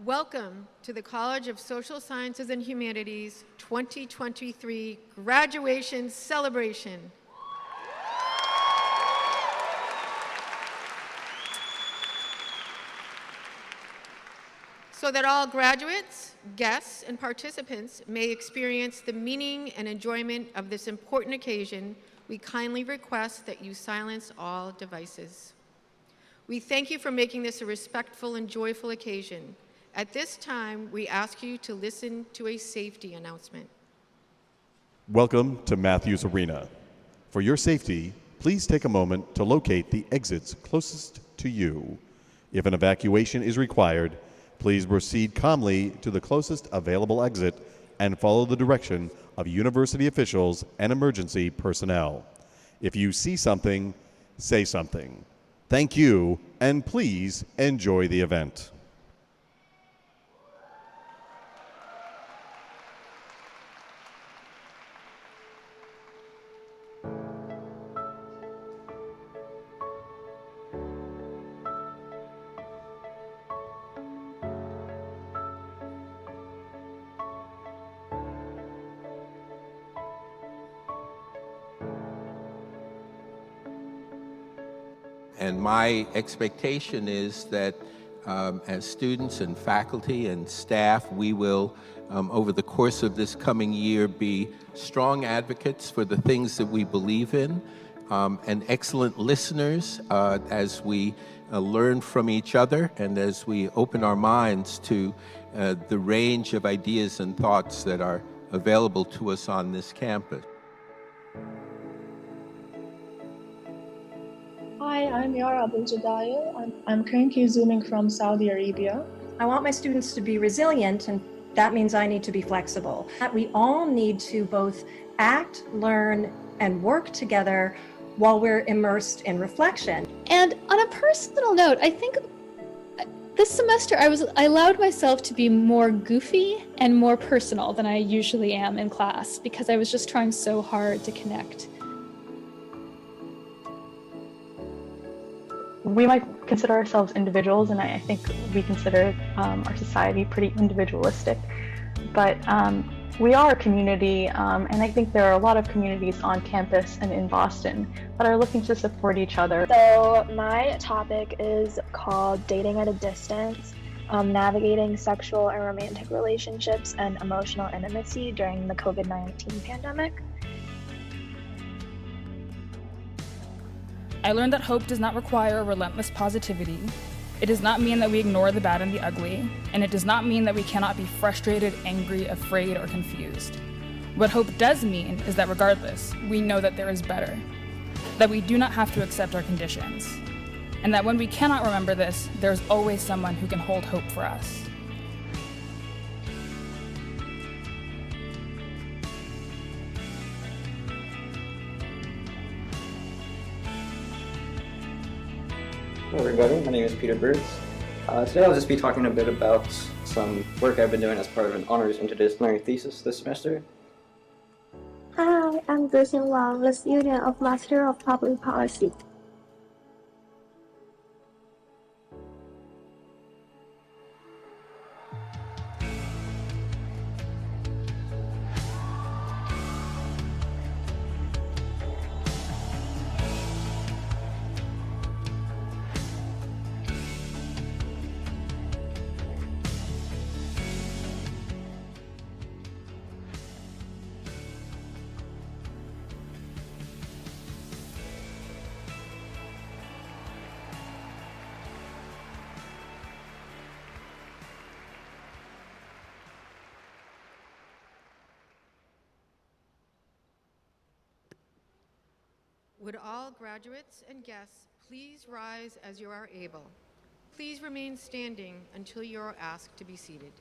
Welcome to the College of Social Sciences and Humanities 2023 Graduation Celebration. So that all graduates, guests, and participants may experience the meaning and enjoyment of this important occasion, we kindly request that you silence all devices. We thank you for making this a respectful and joyful occasion. At this time, we ask you to listen to a safety announcement. Welcome to Matthews Arena. For your safety, please take a moment to locate the exits closest to you. If an evacuation is required, please proceed calmly to the closest available exit and follow the direction of university officials and emergency personnel. If you see something, say something. Thank you, and please enjoy the event. And my expectation is that as students and faculty and staff, we will, over the course of this coming year, be strong advocates for the things that we believe in and excellent listeners as we learn from each other and as we open our minds to the range of ideas and thoughts that are available to us on this campus. Hi, I'm Yara Abdul-Jadail. I'm currently Zooming from Saudi Arabia. I want my students to be resilient, and that means I need to be flexible. We all need to both act, learn, and work together while we're immersed in reflection. And on a personal note, I think this semester I allowed myself to be more goofy and more personal than I usually am in class because I was just trying so hard to connect. We might consider ourselves individuals, and I think we consider our society pretty individualistic. But we are a community, and I think there are a lot of communities on campus and in Boston that are looking to support each other. So my topic is called Dating at a Distance, Navigating Sexual and Romantic Relationships and Emotional Intimacy During the COVID-19 Pandemic. I learned that hope does not require a relentless positivity. It does not mean that we ignore the bad and the ugly, and it does not mean that we cannot be frustrated, angry, afraid, or confused. What hope does mean is that regardless, we know that there is better, that we do not have to accept our conditions, and that when we cannot remember this, there is always someone who can hold hope for us. Hello everybody, my name is Peter Birds. Today I'll just be talking a bit about some work I've been doing as part of an honors interdisciplinary thesis this semester. Hi, I'm Gerson Wang, the student of Master of Public Policy. Would all graduates and guests please rise as you are able? Please remain standing until you are asked to be seated.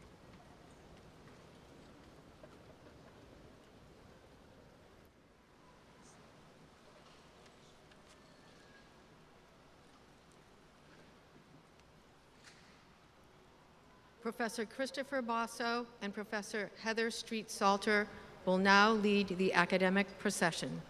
Professor Christopher Basso and Professor Heather Street-Salter will now lead the academic procession.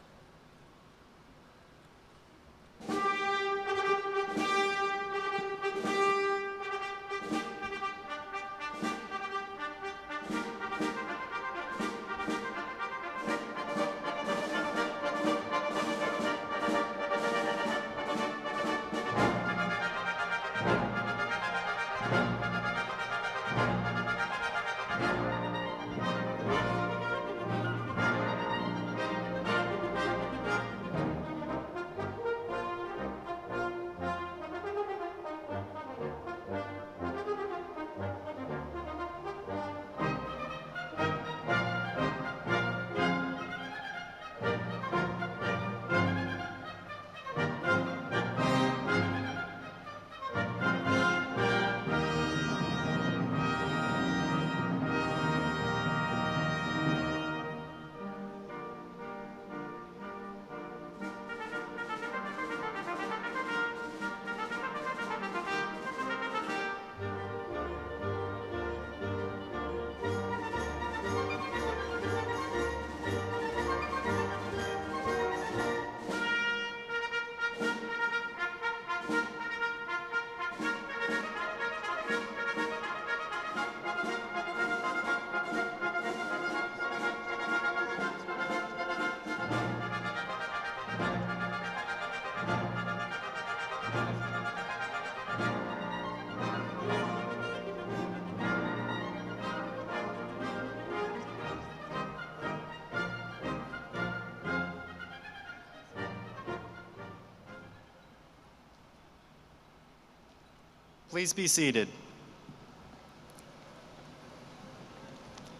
Please be seated.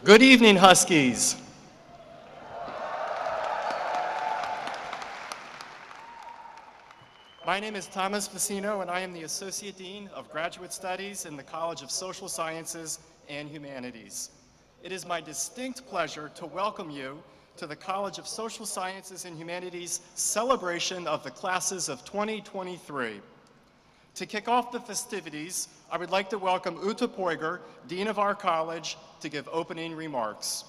Good evening, Huskies. My name is Thomas Facino, and I am the Associate Dean of Graduate Studies in the College of Social Sciences and Humanities. It is my distinct pleasure to welcome you to the College of Social Sciences and Humanities celebration of the classes of 2023. To kick off the festivities, I would like to welcome Uta Poiger, Dean of our college, to give opening remarks.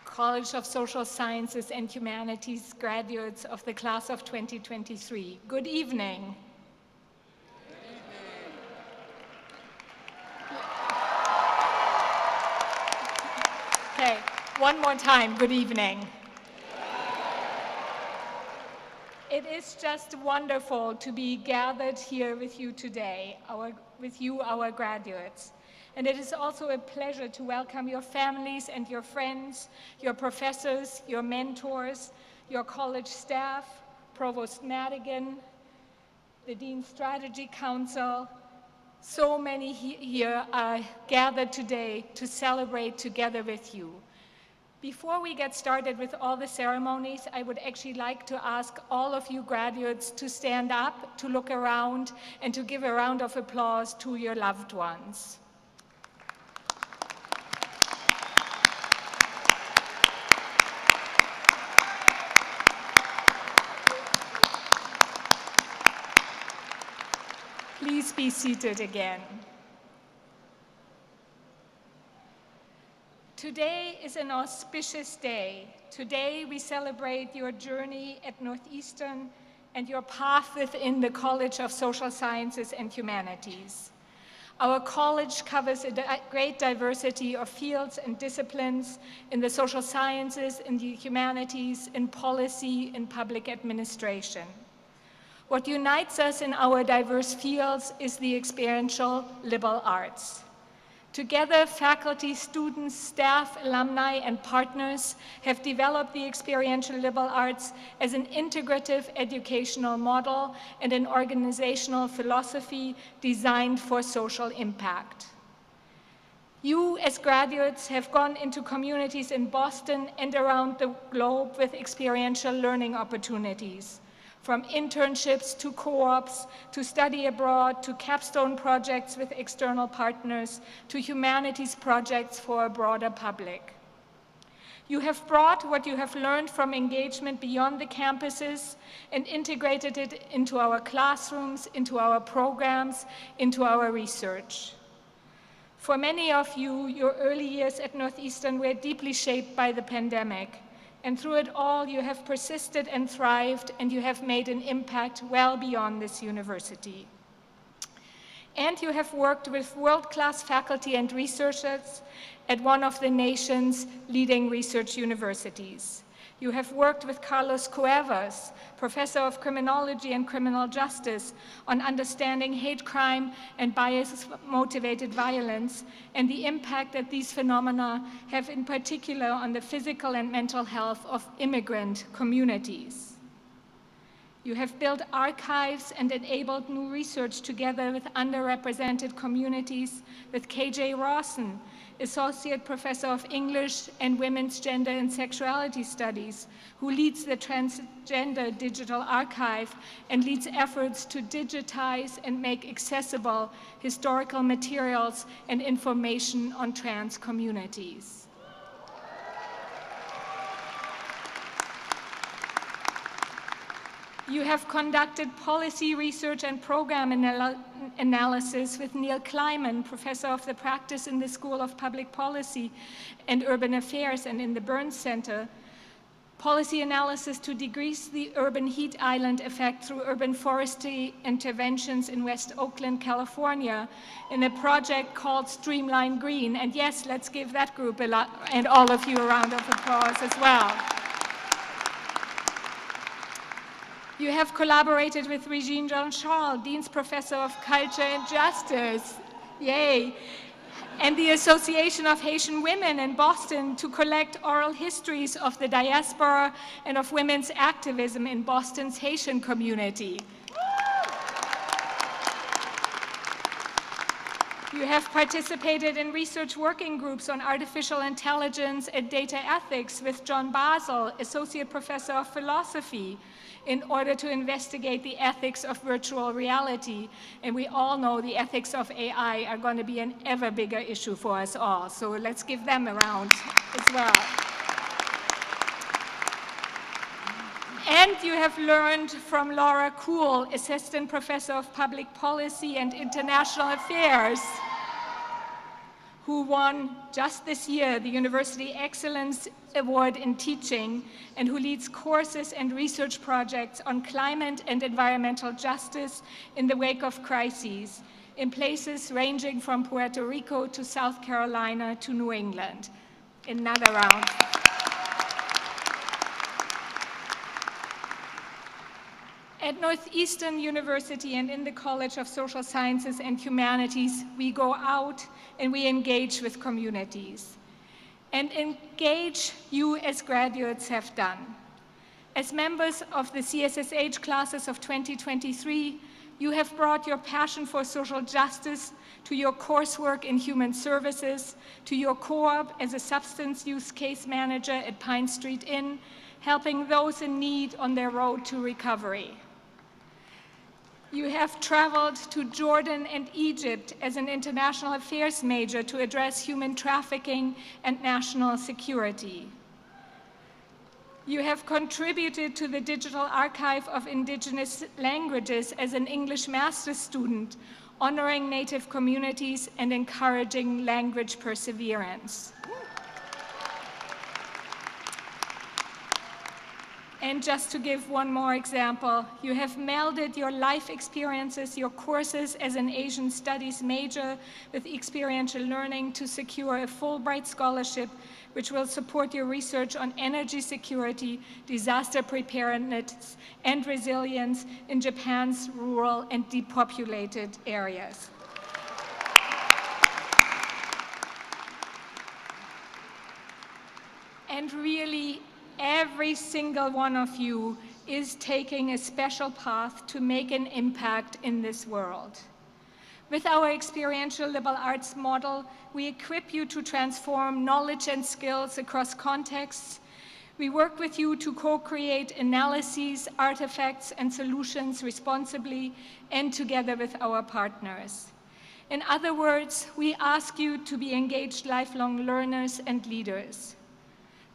College of Social Sciences and Humanities graduates of the class of 2023. Good evening. Okay, one more time, good evening. It is just wonderful to be gathered here with you today, our graduates. And it is also a pleasure to welcome your families and your friends, your professors, your mentors, your college staff, Provost Madigan, the Dean's Strategy Council. So many here are gathered today to celebrate together with you. Before we get started with all the ceremonies, I would actually like to ask all of you graduates to stand up, to look around, and to give a round of applause to your loved ones. Please be seated again. Today is an auspicious day. Today we celebrate your journey at Northeastern and your path within the College of Social Sciences and Humanities. Our college covers a great diversity of fields and disciplines in the social sciences, in the humanities, in policy, in public administration. What unites us in our diverse fields is the experiential liberal arts. Together, faculty, students, staff, alumni, and partners have developed the experiential liberal arts as an integrative educational model and an organizational philosophy designed for social impact. You, as graduates, have gone into communities in Boston and around the globe with experiential learning opportunities. From internships to co-ops, to study abroad, to capstone projects with external partners, to humanities projects for a broader public. You have brought what you have learned from engagement beyond the campuses and integrated it into our classrooms, into our programs, into our research. For many of you, your early years at Northeastern were deeply shaped by the pandemic. And through it all, you have persisted and thrived, and you have made an impact well beyond this university. And you have worked with world-class faculty and researchers at one of the nation's leading research universities. You have worked with Carlos Cuevas, professor of criminology and criminal justice, on understanding hate crime and bias-motivated violence and the impact that these phenomena have in particular on the physical and mental health of immigrant communities. You have built archives and enabled new research together with underrepresented communities with KJ Rawson, Associate Professor of English and Women's Gender and Sexuality Studies, who leads the Transgender Digital Archive and leads efforts to digitize and make accessible historical materials and information on trans communities. You have conducted policy research and program analysis with Neil Kleiman, professor of the practice in the School of Public Policy and Urban Affairs and in the Burns Center. Policy analysis to decrease the urban heat island effect through urban forestry interventions in West Oakland, California, in a project called Streamline Green. And yes, let's give that group and all of you a round of applause as well. You have collaborated with Regine Jean-Charles, Dean's Professor of Culture and Justice, yay, and the Association of Haitian Women in Boston to collect oral histories of the diaspora and of women's activism in Boston's Haitian community. You have participated in research working groups on artificial intelligence and data ethics with John Basel, Associate Professor of Philosophy, in order to investigate the ethics of virtual reality. And we all know the ethics of AI are going to be an ever bigger issue for us all. So let's give them a round as well. And you have learned from Laura Kuhl, Assistant Professor of Public Policy and International Affairs, who won just this year the University Excellence Award in Teaching, and who leads courses and research projects on climate and environmental justice in the wake of crises in places ranging from Puerto Rico to South Carolina to New England. Another round. At Northeastern University and in the College of Social Sciences and Humanities, we go out and we engage with communities. And engage you as graduates have done. As members of the CSSH classes of 2023, you have brought your passion for social justice to your coursework in human services, to your co-op as a substance use case manager at Pine Street Inn, helping those in need on their road to recovery. You have traveled to Jordan and Egypt as an international affairs major to address human trafficking and national security. You have contributed to the Digital Archive of Indigenous Languages as an English master's student, honoring Native communities and encouraging language perseverance. And just to give one more example, you have melded your life experiences, your courses as an Asian Studies major with experiential learning to secure a Fulbright scholarship, which will support your research on energy security, disaster preparedness, and resilience in Japan's rural and depopulated areas. And really, every single one of you is taking a special path to make an impact in this world. With our experiential liberal arts model, we equip you to transform knowledge and skills across contexts. We work with you to co-create analyses, artifacts, and solutions responsibly and together with our partners. In other words, we ask you to be engaged lifelong learners and leaders.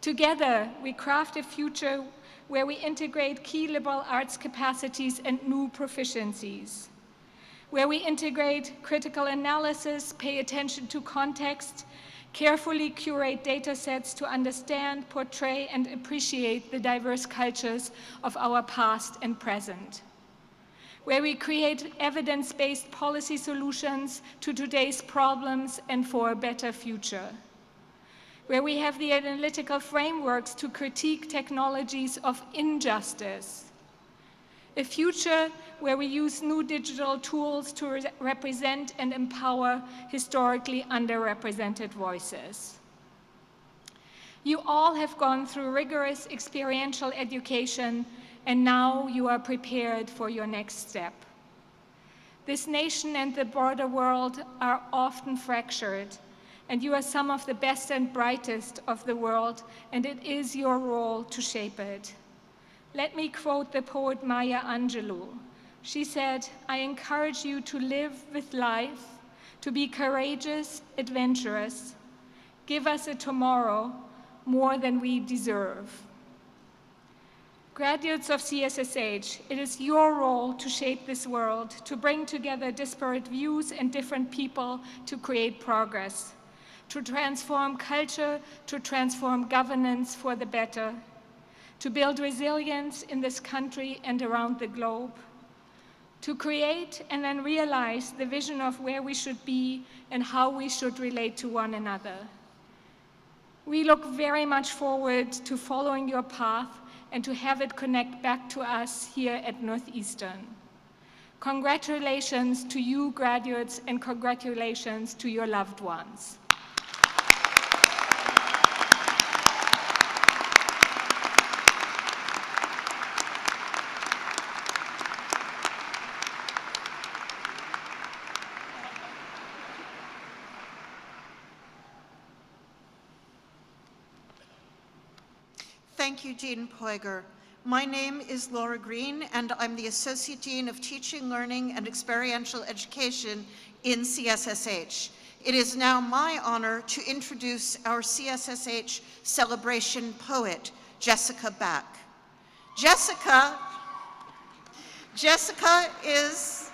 Together, we craft a future where we integrate key liberal arts capacities and new proficiencies, where we integrate critical analysis, pay attention to context, carefully curate data sets to understand, portray, and appreciate the diverse cultures of our past and present, where we create evidence-based policy solutions to today's problems and for a better future, where we have the analytical frameworks to critique technologies of injustice, a future where we use new digital tools to represent and empower historically underrepresented voices. You all have gone through rigorous experiential education, and now you are prepared for your next step. This nation and the broader world are often fractured, and you are some of the best and brightest of the world, and it is your role to shape it. Let me quote the poet Maya Angelou. She said, "I encourage you to live with life, to be courageous, adventurous. Give us a tomorrow more than we deserve." Graduates of CSSH, it is your role to shape this world, to bring together disparate views and different people to create progress, to transform culture, to transform governance for the better, to build resilience in this country and around the globe, to create and then realize the vision of where we should be and how we should relate to one another. We look very much forward to following your path and to have it connect back to us here at Northeastern. Congratulations to you, graduates, and congratulations to your loved ones. Thank you, Dean Poiger. My name is Laura Green, and I'm the Associate Dean of Teaching, Learning, and Experiential Education in CSSH. It is now my honor to introduce our CSSH celebration poet, Jessica Back. Jessica is,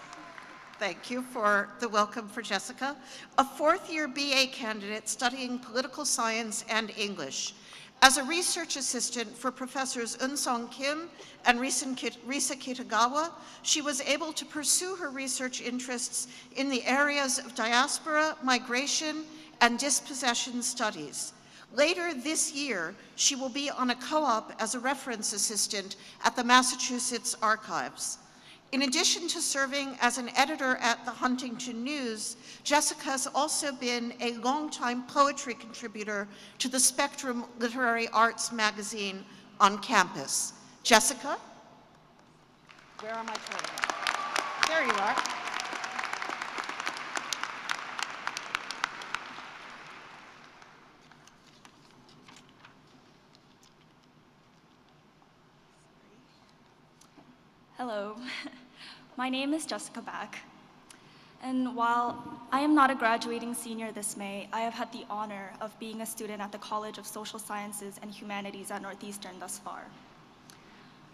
thank you for the welcome for Jessica, a fourth-year BA candidate studying political science and English. As a research assistant for Professors Eun-Sung Kim and Risa Kitagawa, she was able to pursue her research interests in the areas of diaspora, migration, and dispossession studies. Later this year, she will be on a co-op as a reference assistant at the Massachusetts Archives. In addition to serving as an editor at the Huntington News, Jessica has also been a longtime poetry contributor to the Spectrum Literary Arts magazine on campus. Jessica? Where are my photos? There you are. Hello, my name is Jessica Back, and while I am not a graduating senior this May, I have had the honor of being a student at the College of Social Sciences and Humanities at Northeastern thus far.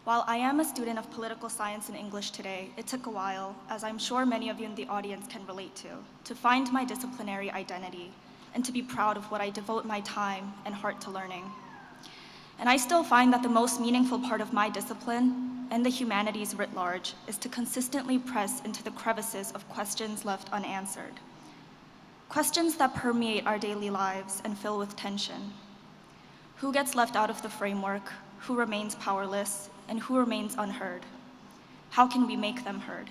While I am a student of political science and English today, it took a while, as I'm sure many of you in the audience can relate to find my disciplinary identity and to be proud of what I devote my time and heart to learning. And I still find that the most meaningful part of my discipline and the humanities writ large is to consistently press into the crevices of questions left unanswered. Questions that permeate our daily lives and fill with tension. Who gets left out of the framework? Who remains powerless? And who remains unheard? How can we make them heard?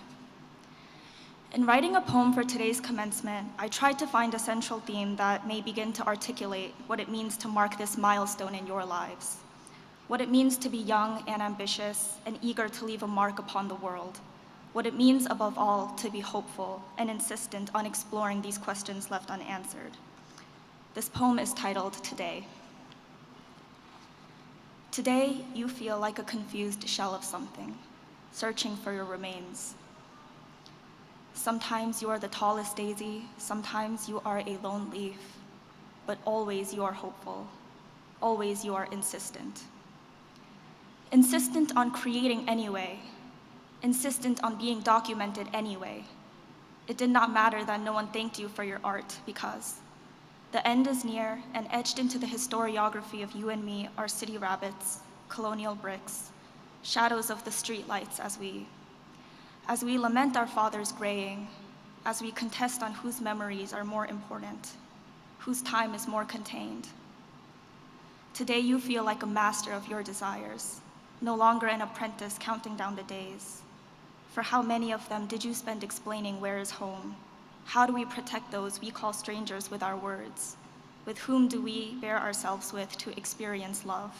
In writing a poem for today's commencement, I tried to find a central theme that may begin to articulate what it means to mark this milestone in your lives. What it means to be young and ambitious and eager to leave a mark upon the world. What it means, above all, to be hopeful and insistent on exploring these questions left unanswered. This poem is titled Today. Today, you feel like a confused shell of something, searching for your remains. Sometimes you are the tallest daisy, sometimes you are a lone leaf, but always you are hopeful, always you are insistent. Insistent on creating anyway, insistent on being documented anyway. It did not matter that no one thanked you for your art because the end is near, and etched into the historiography of you and me are city rabbits, colonial bricks, shadows of the street lights as we lament our fathers graying, as we contest on whose memories are more important, whose time is more contained. Today you feel like a master of your desires, no longer an apprentice counting down the days. For how many of them did you spend explaining where is home? How do we protect those we call strangers with our words? With whom do we bear ourselves with to experience love?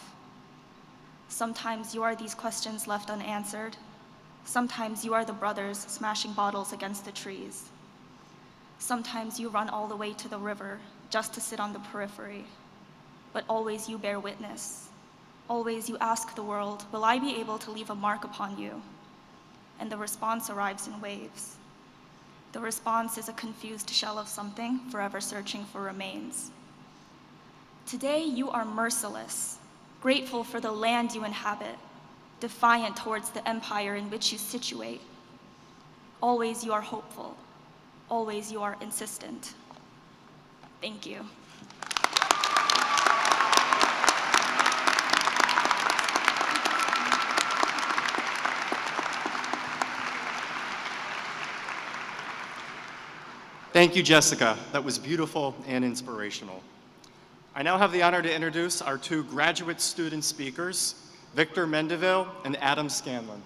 Sometimes you are these questions left unanswered. Sometimes you are the brothers smashing bottles against the trees. Sometimes you run all the way to the river just to sit on the periphery. But always you bear witness. Always you ask the world, will I be able to leave a mark upon you? And the response arrives in waves. The response is a confused shell of something, forever searching for remains. Today you are merciless, grateful for the land you inhabit, defiant towards the empire in which you situate. Always you are hopeful, always you are insistent. Thank you. Thank you, Jessica. That was beautiful and inspirational. I now have the honor to introduce our two graduate student speakers, Victor Mendeville and Adam Scanlon.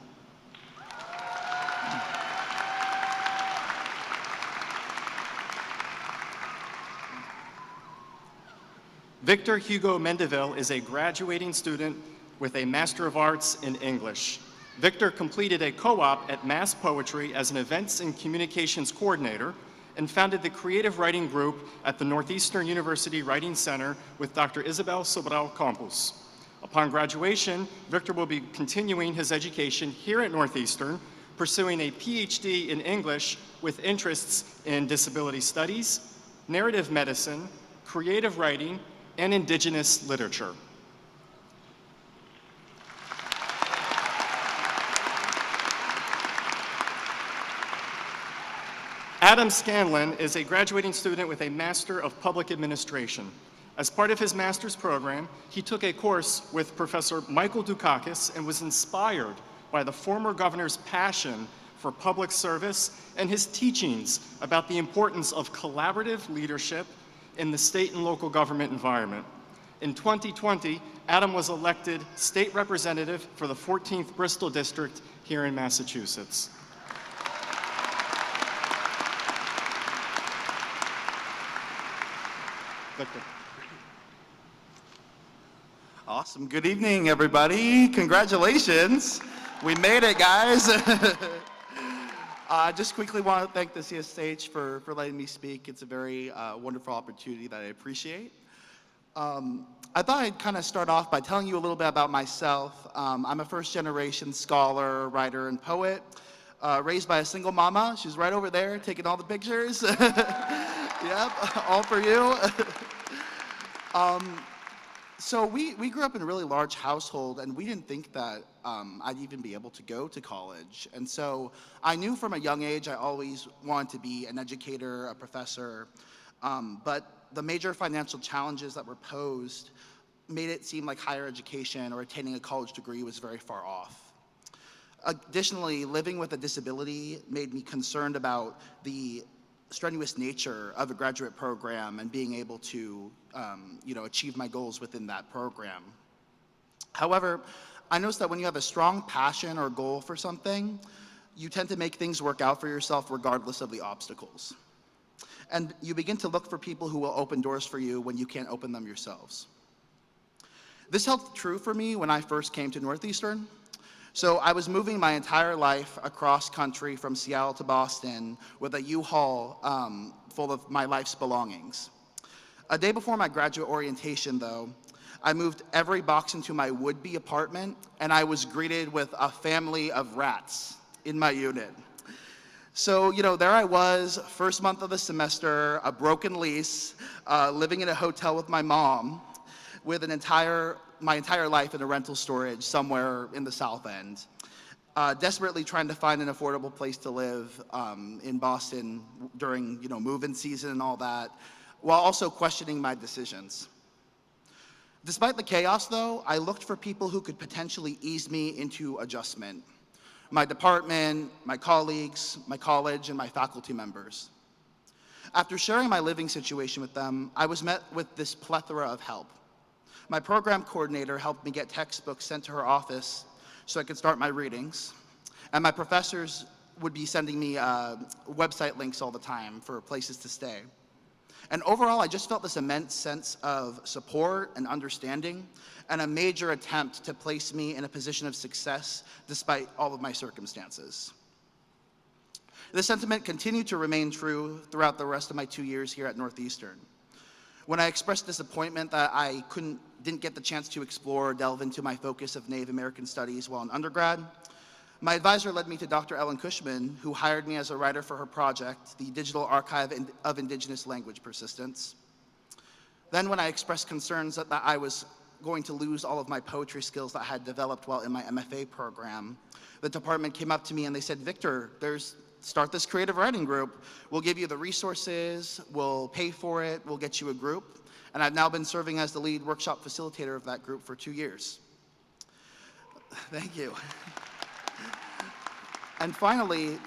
Victor Hugo Mendeville is a graduating student with a Master of Arts in English. Victor completed a co-op at Mass Poetry as an events and communications coordinator and founded the creative writing group at the Northeastern University Writing Center with Dr. Isabel Sobral Campos. Upon graduation, Victor will be continuing his education here at Northeastern, pursuing a PhD in English with interests in disability studies, narrative medicine, creative writing, and indigenous literature. Adam Scanlon is a graduating student with a Master of Public Administration. As part of his master's program, he took a course with Professor Michael Dukakis and was inspired by the former governor's passion for public service and his teachings about the importance of collaborative leadership in the state and local government environment. In 2020, Adam was elected state representative for the 14th Bristol District here in Massachusetts. Victor. Awesome. Good evening, everybody. Congratulations. We made it, guys. Just quickly want to thank the CSSH for letting me speak. It's a very wonderful opportunity that I appreciate. I thought I'd kind of start off by telling you a little bit about myself. I'm a first-generation scholar, writer, and poet, raised by a single mama. She's right over there taking all the pictures. Yep, all for you. So we grew up in a really large household, and we didn't think that I'd even be able to go to college. And so I knew from a young age I always wanted to be an educator, a professor, but the major financial challenges that were posed made it seem like higher education or attaining a college degree was very far off. Additionally, living with a disability made me concerned about the strenuous nature of a graduate program and being able to achieve my goals within that program. However, I noticed that when you have a strong passion or goal for something, you tend to make things work out for yourself regardless of the obstacles. And you begin to look for people who will open doors for you when you can't open them yourselves. This held true for me when I first came to Northeastern. So I was moving my entire life across country from Seattle to Boston with a U-Haul full of my life's belongings. A day before my graduate orientation, though, I moved every box into my would-be apartment, and I was greeted with a family of rats in my unit. So, there I was, first month of the semester, a broken lease, living in a hotel with my mom, with my entire life in a rental storage somewhere in the South End, desperately trying to find an affordable place to live in Boston during move-in season and all that, while also questioning my decisions. Despite the chaos, though, I looked for people who could potentially ease me into adjustment. My department, my colleagues, my college, and my faculty members. After sharing my living situation with them, I was met with this plethora of help. My program coordinator helped me get textbooks sent to her office so I could start my readings. And my professors would be sending me website links all the time for places to stay. And overall, I just felt this immense sense of support and understanding, and a major attempt to place me in a position of success despite all of my circumstances. This sentiment continued to remain true throughout the rest of my 2 years here at Northeastern. When I expressed disappointment that I didn't get the chance to explore or delve into my focus of Native American studies while in undergrad, my advisor led me to Dr. Ellen Cushman, who hired me as a writer for her project, the Digital Archive of Indigenous Language Persistence. Then when I expressed concerns that I was going to lose all of my poetry skills that I had developed while in my MFA program, the department came up to me and they said, Victor, start this creative writing group. We'll give you the resources, we'll pay for it, we'll get you a group. And I've now been serving as the lead workshop facilitator of that group for 2 years. Thank you. And finally,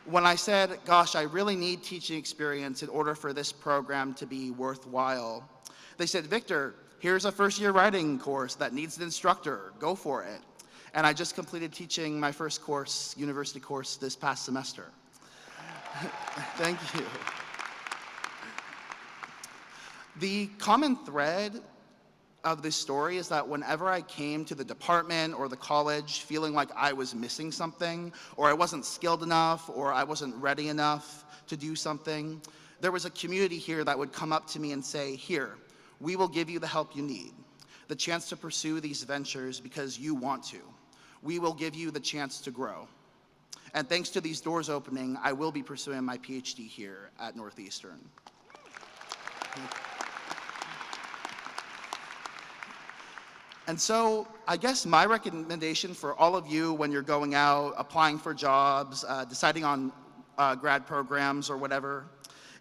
when I said, gosh, I really need teaching experience in order for this program to be worthwhile, they said, Victor, here's a first-year writing course that needs an instructor. Go for it. And I just completed teaching my first course, university course, this past semester. Thank you. The common thread of this story is that whenever I came to the department or the college feeling like I was missing something, or I wasn't skilled enough, or I wasn't ready enough to do something, there was a community here that would come up to me and say, here, we will give you the help you need, the chance to pursue these ventures because you want to. We will give you the chance to grow. And thanks to these doors opening, I will be pursuing my PhD here at Northeastern. And so I guess my recommendation for all of you when you're going out, applying for jobs, deciding on grad programs or whatever,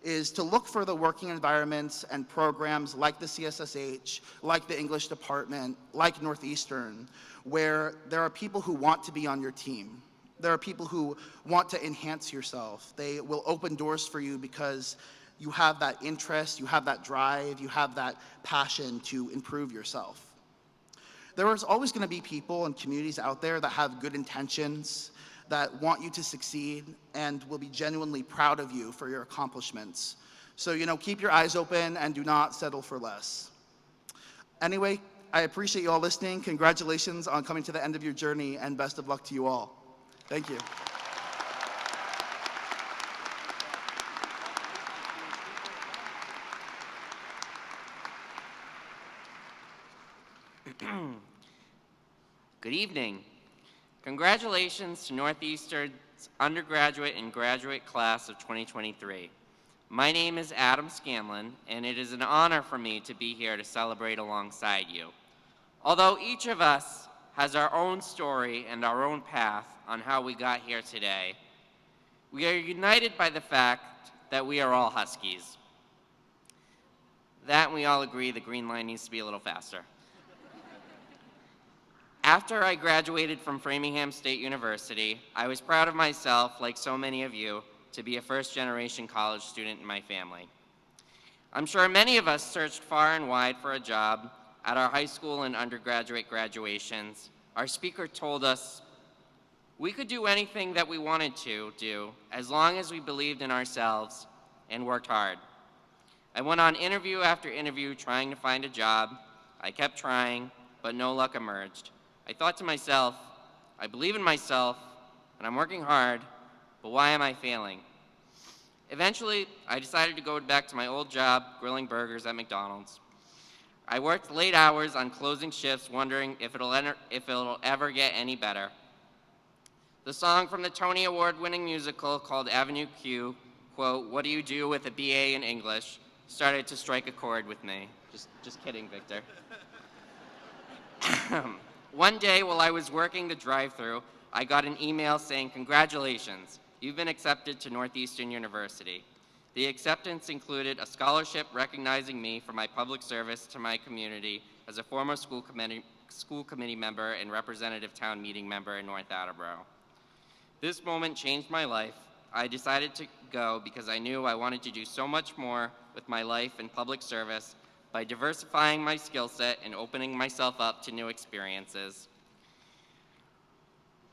is to look for the working environments and programs like the CSSH, like the English department, like Northeastern, where there are people who want to be on your team. There are people who want to enhance yourself. They will open doors for you because you have that interest, you have that drive, you have that passion to improve yourself. There is always going to be people and communities out there that have good intentions, that want you to succeed, and will be genuinely proud of you for your accomplishments. So, keep your eyes open and do not settle for less. Anyway, I appreciate you all listening. Congratulations on coming to the end of your journey, and best of luck to you all. Thank you. Good evening. Congratulations to Northeastern's undergraduate and graduate class of 2023. My name is Adam Scanlon, and it is an honor for me to be here to celebrate alongside you. Although each of us has our own story and our own path on how we got here today, we are united by the fact that we are all Huskies. That, and we all agree the green line needs to be a little faster. After I graduated from Framingham State University, I was proud of myself, like so many of you, to be a first-generation college student in my family. I'm sure many of us searched far and wide for a job. At our high school and undergraduate graduations, our speaker told us we could do anything that we wanted to do as long as we believed in ourselves and worked hard. I went on interview after interview trying to find a job. I kept trying, but no luck emerged. I thought to myself, I believe in myself, and I'm working hard, but why am I failing? Eventually, I decided to go back to my old job, grilling burgers at McDonald's. I worked late hours on closing shifts, wondering if it'll ever get any better. The song from the Tony Award-winning musical called Avenue Q, quote, "What do you do with a BA in English?" started to strike a chord with me. Just kidding, Victor. One day, while I was working the drive-thru, I got an email saying, "Congratulations, you've been accepted to Northeastern University." The acceptance included a scholarship recognizing me for my public service to my community as a former school committee member and representative town meeting member in North Attleboro. This moment changed my life. I decided to go because I knew I wanted to do so much more with my life in public service by diversifying my skill set and opening myself up to new experiences.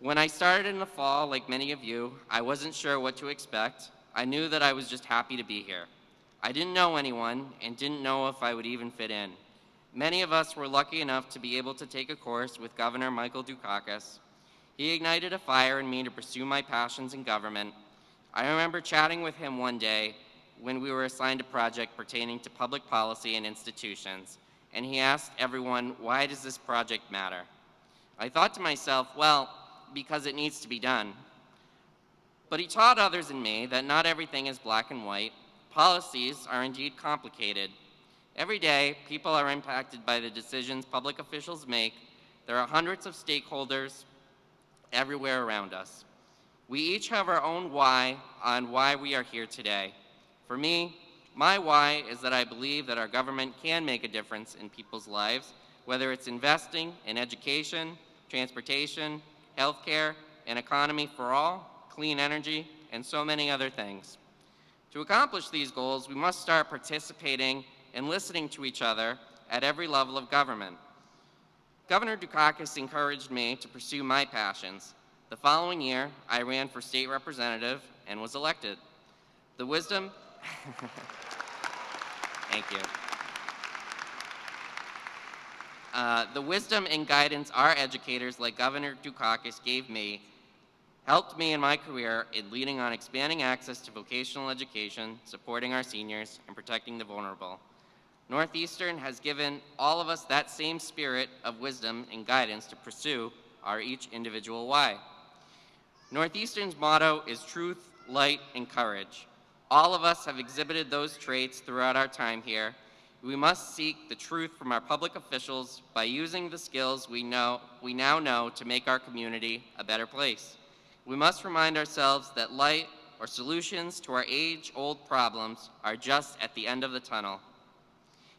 When I started in the fall, like many of you, I wasn't sure what to expect. I knew that I was just happy to be here. I didn't know anyone and didn't know if I would even fit in. Many of us were lucky enough to be able to take a course with Governor Michael Dukakis. He ignited a fire in me to pursue my passions in government. I remember chatting with him one day when we were assigned a project pertaining to public policy and institutions, and he asked everyone, "Why does this project matter?" I thought to myself, well, because it needs to be done. But he taught others and me that not everything is black and white. Policies are indeed complicated. Every day, people are impacted by the decisions public officials make. There are hundreds of stakeholders everywhere around us. We each have our own why on why we are here today. For me, my why is that I believe that our government can make a difference in people's lives, whether it's investing in education, transportation, healthcare, an economy for all, clean energy, and so many other things. To accomplish these goals, we must start participating and listening to each other at every level of government. Governor Dukakis encouraged me to pursue my passions. The following year, I ran for state representative and was elected. The wisdom, thank you. The wisdom and guidance our educators like Governor Dukakis gave me helped me in my career in leading on expanding access to vocational education, supporting our seniors, and protecting the vulnerable. Northeastern has given all of us that same spirit of wisdom and guidance to pursue our each individual why. Northeastern's motto is truth, light, and courage. All of us have exhibited those traits throughout our time here. We must seek the truth from our public officials by using the skills we now know to make our community a better place. We must remind ourselves that light or solutions to our age-old problems are just at the end of the tunnel,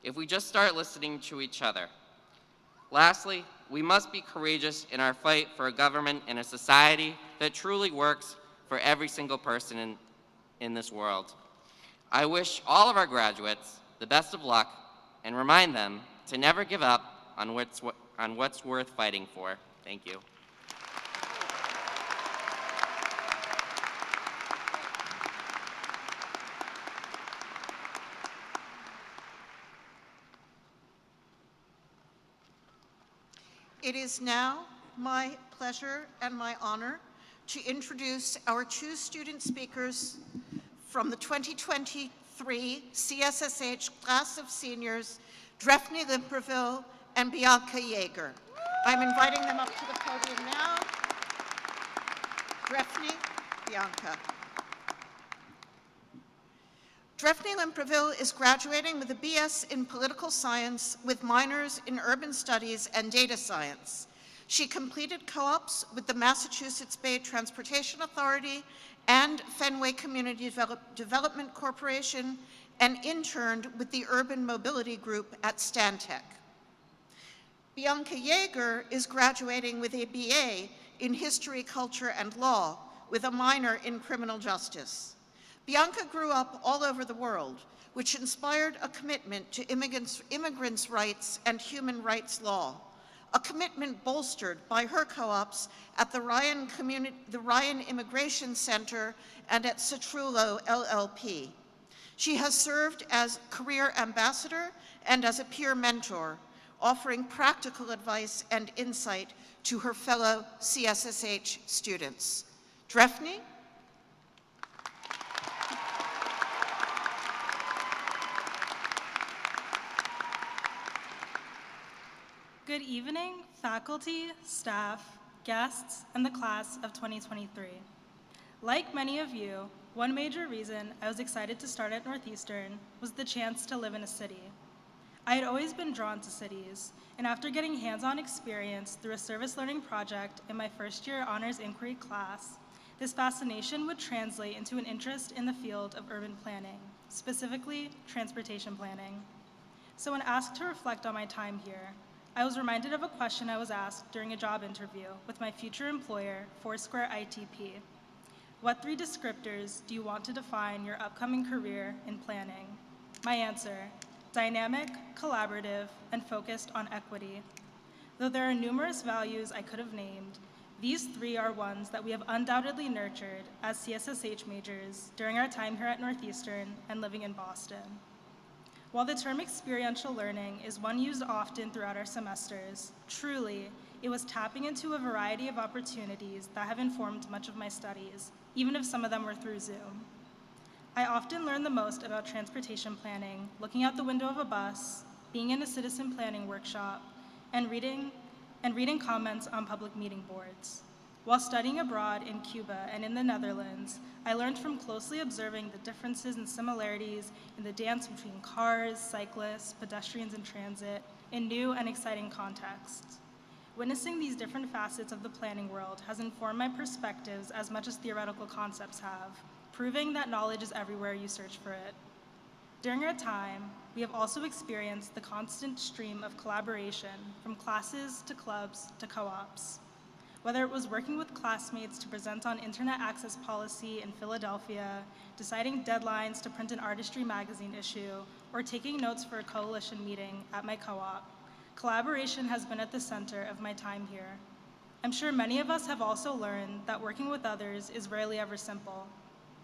if we just start listening to each other. Lastly, we must be courageous in our fight for a government and a society that truly works for every single person in this world. I wish all of our graduates the best of luck and remind them to never give up on what's worth fighting for. Thank you. It is now my pleasure and my honor to introduce our two student speakers from the 2023 CSSH class of seniors, Daphne Limperville and Bianca Yeager. I'm inviting them up to the podium now. Daphne, Bianca. Daphne Limperville is graduating with a BS in Political Science with minors in Urban Studies and Data Science. She completed co-ops with the Massachusetts Bay Transportation Authority and Fenway Community Development Corporation and interned with the Urban Mobility Group at Stantec. Bianca Yeager is graduating with a BA in History, Culture, and Law with a minor in Criminal Justice. Bianca grew up all over the world, which inspired a commitment to immigrants' rights and human rights law, a commitment bolstered by her co-ops at the Ryan Immigration Center and at Citrullo LLP. She has served as career ambassador and as a peer mentor, offering practical advice and insight to her fellow CSSH students. Daphne? Good evening, faculty, staff, guests, and the class of 2023. Like many of you, one major reason I was excited to start at Northeastern was the chance to live in a city. I had always been drawn to cities, and after getting hands-on experience through a service learning project in my first-year honors inquiry class, this fascination would translate into an interest in the field of urban planning, specifically transportation planning. So when asked to reflect on my time here, I was reminded of a question I was asked during a job interview with my future employer, Foursquare ITP. What 3 descriptors do you want to define your upcoming career in planning? My answer, dynamic, collaborative, and focused on equity. Though there are numerous values I could have named, these 3 are ones that we have undoubtedly nurtured as CSSH majors during our time here at Northeastern and living in Boston. While the term experiential learning is one used often throughout our semesters, truly, it was tapping into a variety of opportunities that have informed much of my studies, even if some of them were through Zoom. I often learn the most about transportation planning, looking out the window of a bus, being in a citizen planning workshop, and reading comments on public meeting boards. While studying abroad in Cuba and in the Netherlands, I learned from closely observing the differences and similarities in the dance between cars, cyclists, pedestrians, and transit in new and exciting contexts. Witnessing these different facets of the planning world has informed my perspectives as much as theoretical concepts have, proving that knowledge is everywhere you search for it. During our time, we have also experienced the constant stream of collaboration from classes to clubs to co-ops. Whether it was working with classmates to present on internet access policy in Philadelphia, deciding deadlines to print an artistry magazine issue, or taking notes for a coalition meeting at my co-op, collaboration has been at the center of my time here. I'm sure many of us have also learned that working with others is rarely ever simple.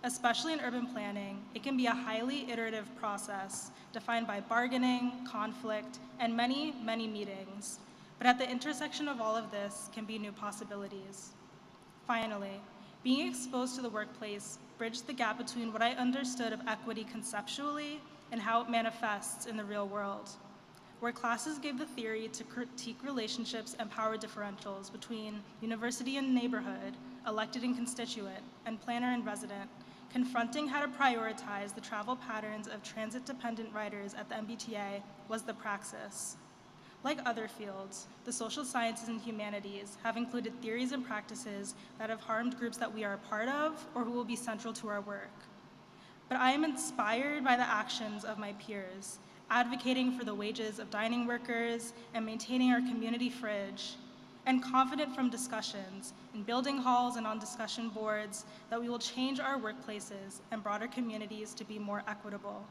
Especially in urban planning, it can be a highly iterative process defined by bargaining, conflict, and many, many meetings. But at the intersection of all of this can be new possibilities. Finally, being exposed to the workplace bridged the gap between what I understood of equity conceptually and how it manifests in the real world, where classes gave the theory to critique relationships and power differentials between university and neighborhood, elected and constituent, and planner and resident, confronting how to prioritize the travel patterns of transit-dependent riders at the MBTA was the praxis. Like other fields, the social sciences and humanities have included theories and practices that have harmed groups that we are a part of or who will be central to our work. But I am inspired by the actions of my peers, advocating for the wages of dining workers and maintaining our community fridge, and confident from discussions in building halls and on discussion boards that we will change our workplaces and broader communities to be more equitable.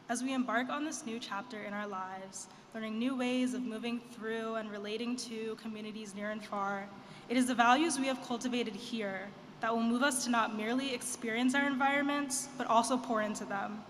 As we embark on this new chapter in our lives, learning new ways of moving through and relating to communities near and far, it is the values we have cultivated here that will move us to not merely experience our environments, but also pour into them.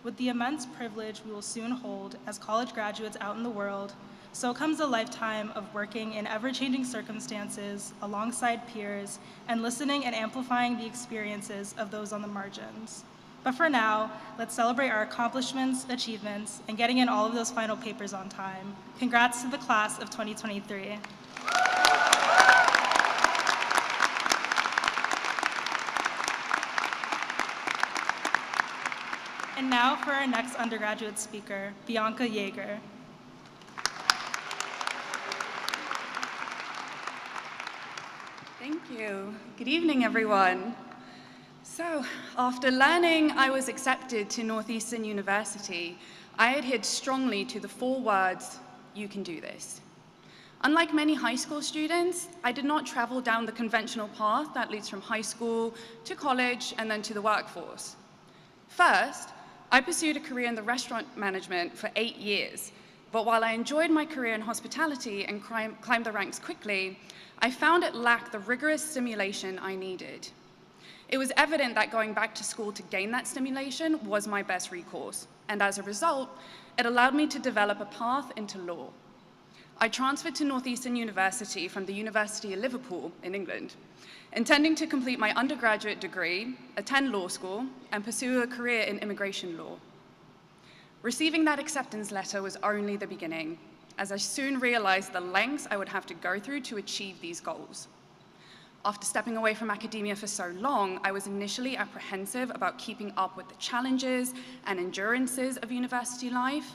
With the immense privilege we will soon hold as college graduates out in the world, so comes a lifetime of working in ever-changing circumstances alongside peers and listening and amplifying the experiences of those on the margins. But for now, let's celebrate our accomplishments, achievements, and getting in all of those final papers on time. Congrats to the class of 2023. And now for our next undergraduate speaker, Bianca Yeager. Thank you. Good evening, everyone. So, after learning I was accepted to Northeastern University, I adhered strongly to the 4 words, "You can do this." Unlike many high school students, I did not travel down the conventional path that leads from high school to college and then to the workforce. First, I pursued a career in the restaurant management for 8 years, but while I enjoyed my career in hospitality and climbed the ranks quickly, I found it lacked the rigorous stimulation I needed. It was evident that going back to school to gain that stimulation was my best recourse, and as a result, it allowed me to develop a path into law. I transferred to Northeastern University from the University of Liverpool in England, intending to complete my undergraduate degree, attend law school, and pursue a career in immigration law. Receiving that acceptance letter was only the beginning, as I soon realized the lengths I would have to go through to achieve these goals. After stepping away from academia for so long, I was initially apprehensive about keeping up with the challenges and endurances of university life,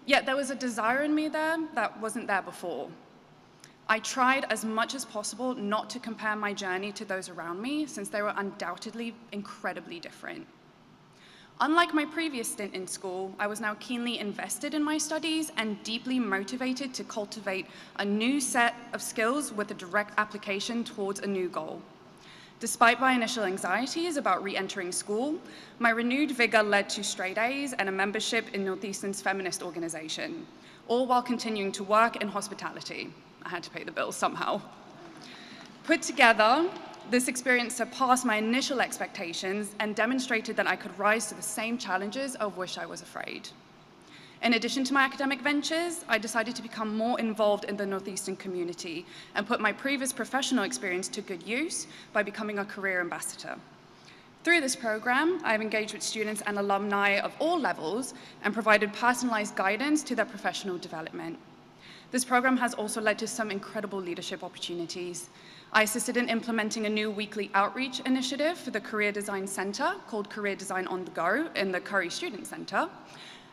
yet there was a desire in me there that wasn't there before. I tried as much as possible not to compare my journey to those around me, since they were undoubtedly incredibly different. Unlike my previous stint in school, I was now keenly invested in my studies and deeply motivated to cultivate a new set of skills with a direct application towards a new goal. Despite my initial anxieties about re-entering school, my renewed vigor led to straight A's and a membership in Northeastern's feminist organization, all while continuing to work in hospitality. I had to pay the bills somehow. Put together, this experience surpassed my initial expectations and demonstrated that I could rise to the same challenges of which I was afraid. In addition to my academic ventures, I decided to become more involved in the Northeastern community and put my previous professional experience to good use by becoming a career ambassador. Through this program, I've engaged with students and alumni of all levels and provided personalized guidance to their professional development. This program has also led to some incredible leadership opportunities. I assisted in implementing a new weekly outreach initiative for the Career Design Center called Career Design on the Go in the Curry Student Center.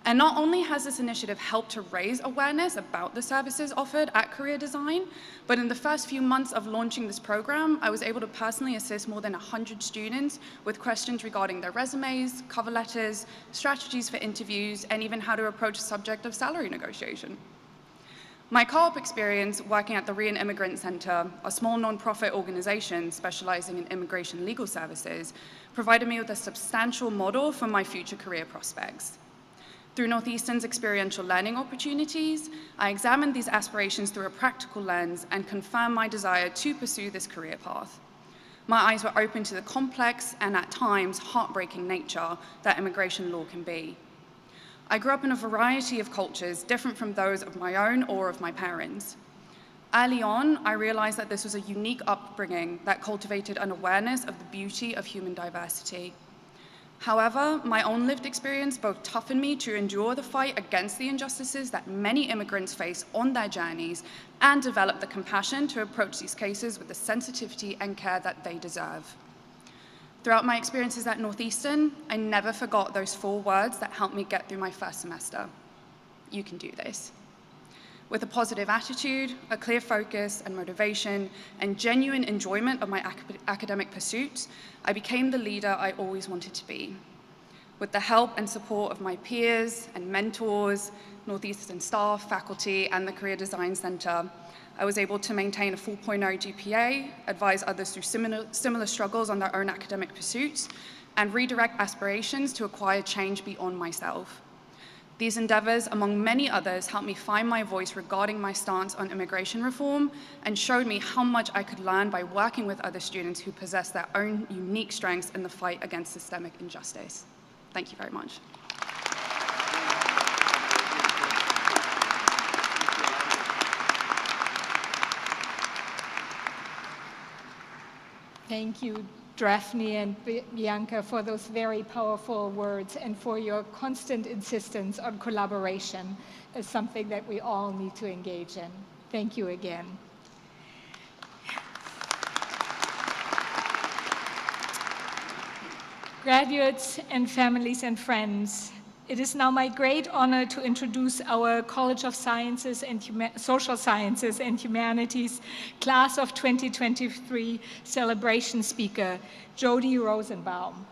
And not only has this initiative helped to raise awareness about the services offered at Career Design, but in the first few months of launching this program, I was able to personally assist more than 100 students with questions regarding their resumes, cover letters, strategies for interviews, and even how to approach the subject of salary negotiation. My co-op experience working at the Re-Immigrant Center, a small nonprofit organization specializing in immigration legal services, provided me with a substantial model for my future career prospects. Through Northeastern's experiential learning opportunities, I examined these aspirations through a practical lens and confirmed my desire to pursue this career path. my eyes were open to the complex and at times heartbreaking nature that immigration law can be. I grew up in a variety of cultures different from those of my own or of my parents. Early on, I realized that this was a unique upbringing that cultivated an awareness of the beauty of human diversity. However, my own lived experience both toughened me to endure the fight against the injustices that many immigrants face on their journeys and develop the compassion to approach these cases with the sensitivity and care that they deserve. Throughout my experiences at Northeastern, I never forgot those 4 words that helped me get through my first semester. You can do this. With a positive attitude, a clear focus and motivation, and genuine enjoyment of my academic pursuits, I became the leader I always wanted to be. With the help and support of my peers and mentors, Northeastern staff, faculty, and the Career Design Center, I was able to maintain a 4.0 GPA, advise others through similar struggles on their own academic pursuits, and redirect aspirations to acquire change beyond myself. These endeavors, among many others, helped me find my voice regarding my stance on immigration reform and showed me how much I could learn by working with other students who possess their own unique strengths in the fight against systemic injustice. Thank you very much. Thank you, Daphne and Bianca, for those very powerful words and for your constant insistence on collaboration as something that we all need to engage in. Thank you again. Graduates and families and friends, it is now my great honor to introduce our College of Sciences and Social Sciences and Humanities Class of 2023 celebration speaker, Jody Rosenbaum.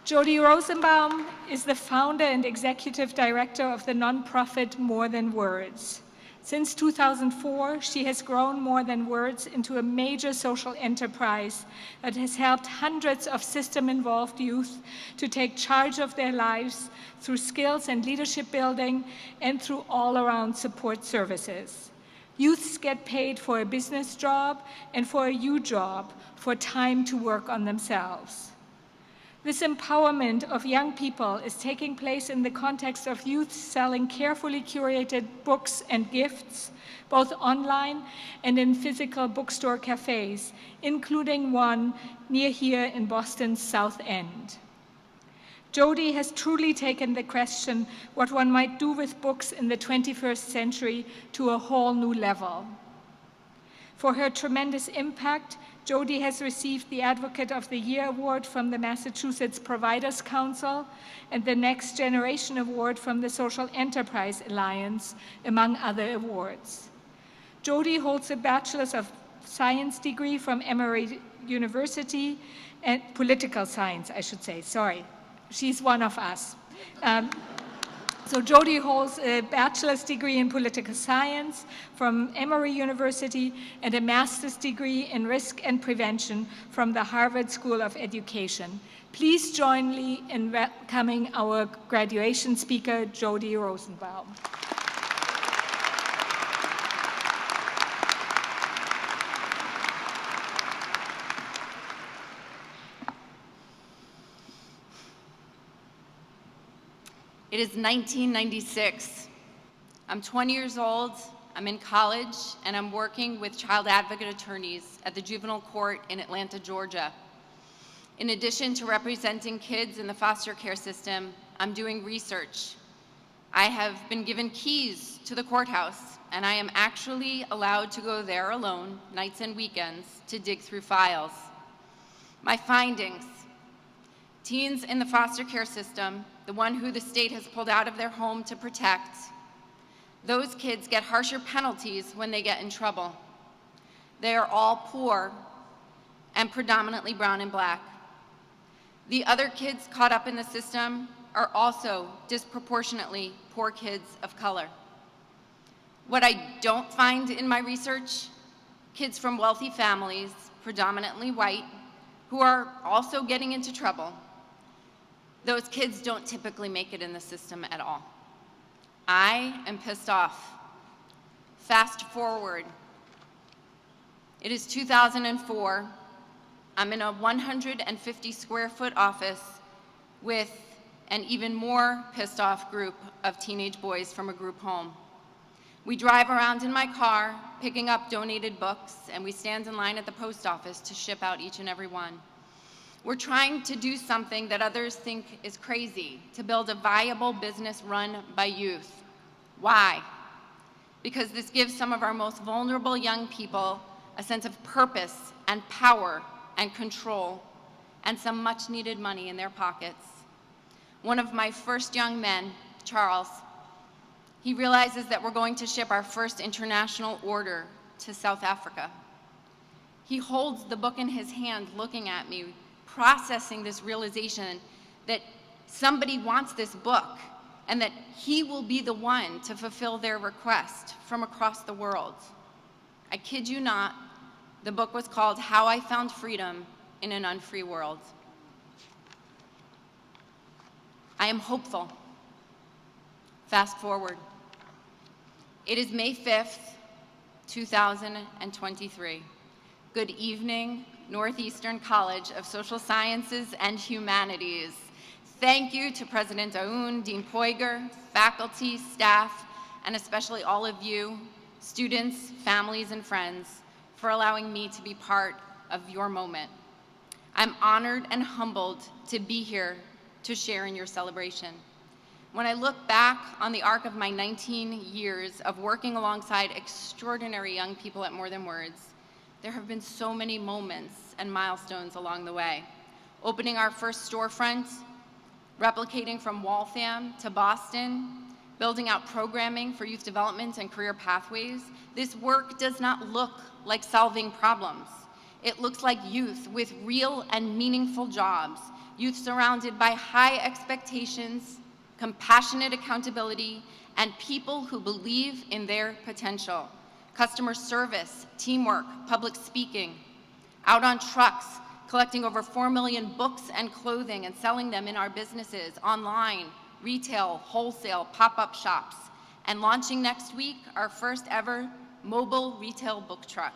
Jody Rosenbaum is the founder and executive director of the nonprofit More Than Words. Since 2004, she has grown More Than Words into a major social enterprise that has helped hundreds of system-involved youth to take charge of their lives through skills and leadership building and through all-around support services. Youths get paid for a business job and for a U job for time to work on themselves. This empowerment of young people is taking place in the context of youth selling carefully curated books and gifts, both online and in physical bookstore cafes, including one near here in Boston's South End. Jody has truly taken the question what one might do with books in the 21st century to a whole new level. For her tremendous impact, Jody has received the Advocate of the Year Award from the Massachusetts Providers Council and the Next Generation Award from the Social Enterprise Alliance, among other awards. Jody holds a Bachelor's of Science degree from Emory University, and political science, I should say, sorry. She's one of us. So Jody holds a bachelor's degree in political science from Emory University and a master's degree in risk and prevention from the Harvard School of Education. Please join me in welcoming our graduation speaker, Jody Rosenbaum. It is 1996. I'm 20 years old, I'm in college, and I'm working with child advocate attorneys at the juvenile court in Atlanta, Georgia. In addition to representing kids in the foster care system, I'm doing research. I have been given keys to the courthouse, and I am actually allowed to go there alone, nights and weekends, to dig through files. My findings: teens in the foster care system, the one who the state has pulled out of their home to protect, those kids get harsher penalties when they get in trouble. They are all poor and predominantly brown and black. The other kids caught up in the system are also disproportionately poor kids of color. What I don't find in my research: kids from wealthy families, predominantly white, who are also getting into trouble. Those kids don't typically make it in the system at all. I am pissed off. Fast forward. It is 2004. I'm in a 150 square foot office with an even more pissed off group of teenage boys from a group home. We drive around in my car, picking up donated books, and we stand in line at the post office to ship out each and every one. We're trying to do something that others think is crazy, to build a viable business run by youth. Why? Because this gives some of our most vulnerable young people a sense of purpose and power and control, and some much needed money in their pockets. One of my first young men, Charles, he realizes that we're going to ship our first international order to South Africa. He holds the book in his hand, looking at me, processing this realization that somebody wants this book and that he will be the one to fulfill their request from across the world. I kid you not, the book was called How I Found Freedom in an Unfree World. I am hopeful. Fast forward. It is May 5th, 2023. Good evening, Northeastern College of Social Sciences and Humanities. Thank you to President Aoun, Dean Poiger, faculty, staff, and especially all of you, students, families, and friends, for allowing me to be part of your moment. I'm honored and humbled to be here to share in your celebration. When I look back on the arc of my 19 years of working alongside extraordinary young people at More Than Words, there have been so many moments and milestones along the way. Opening our first storefront, replicating from Waltham to Boston, building out programming for youth development and career pathways. This work does not look like solving problems. It looks like youth with real and meaningful jobs, youth surrounded by high expectations, compassionate accountability, and people who believe in their potential. Customer service, teamwork, public speaking, out on trucks, collecting over 4 million books and clothing and selling them in our businesses, online, retail, wholesale, pop-up shops, and launching next week our first ever mobile retail book truck.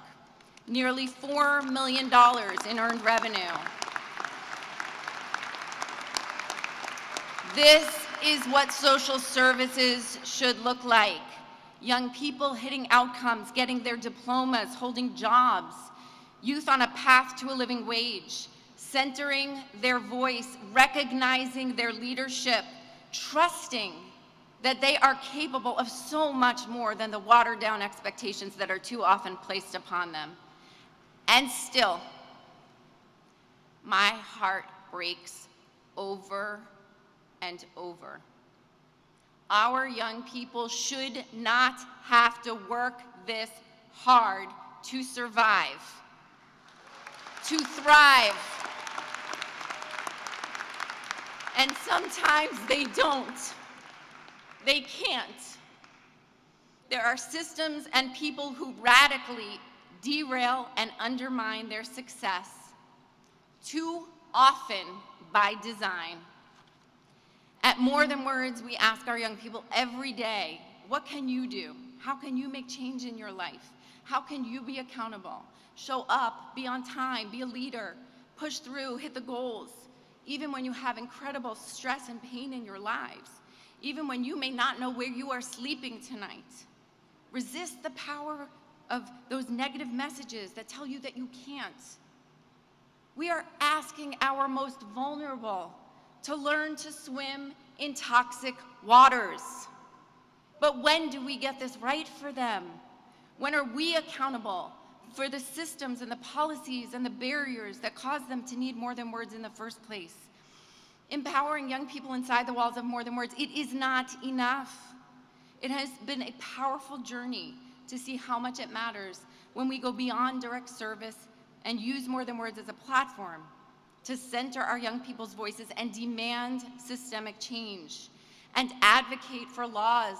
Nearly $4 million in earned revenue. This is what social services should look like. Young people hitting outcomes, getting their diplomas, holding jobs, youth on a path to a living wage, centering their voice, recognizing their leadership, trusting that they are capable of so much more than the watered-down expectations that are too often placed upon them. And still, my heart breaks over and over. Our young people should not have to work this hard to survive, to thrive. And sometimes they don't. They can't. There are systems and people who radically derail and undermine their success, too often by design. At More Than Words, we ask our young people every day, what can you do? How can you make change in your life? How can you be accountable? Show up, be on time, be a leader, push through, hit the goals, even when you have incredible stress and pain in your lives, even when you may not know where you are sleeping tonight. Resist the power of those negative messages that tell you that you can't. We are asking our most vulnerable to learn to swim in toxic waters. But when do we get this right for them? When are we accountable for the systems and the policies and the barriers that cause them to need More Than Words in the first place? Empowering young people inside the walls of More Than Words, it is not enough. It has been a powerful journey to see how much it matters when we go beyond direct service and use More Than Words as a platform to center our young people's voices and demand systemic change and advocate for laws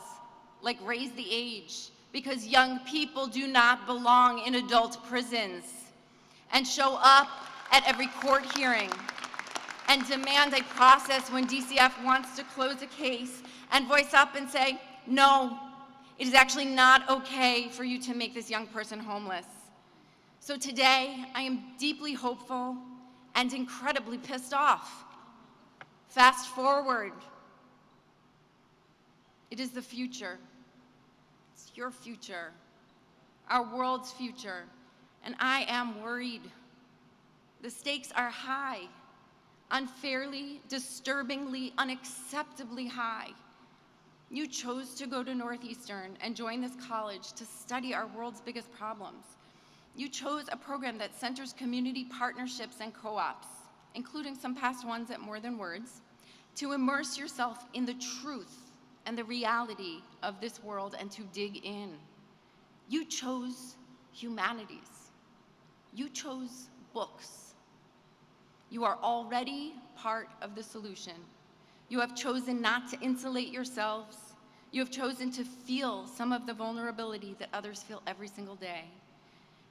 like raise the age, because young people do not belong in adult prisons, and show up at every court hearing and demand a process when DCF wants to close a case and voice up and say, no, it is actually not okay for you to make this young person homeless. So today, I am deeply hopeful and incredibly pissed off. Fast forward. It is the future. It's your future, our world's future, and I am worried. The stakes are high, unfairly, disturbingly, unacceptably high. You chose to go to Northeastern and join this college to study our world's biggest problems. You chose a program that centers community partnerships and co-ops, including some past ones at More Than Words, to immerse yourself in the truth and the reality of this world and to dig in. You chose humanities. You chose books. You are already part of the solution. You have chosen not to insulate yourselves. You have chosen to feel some of the vulnerability that others feel every single day.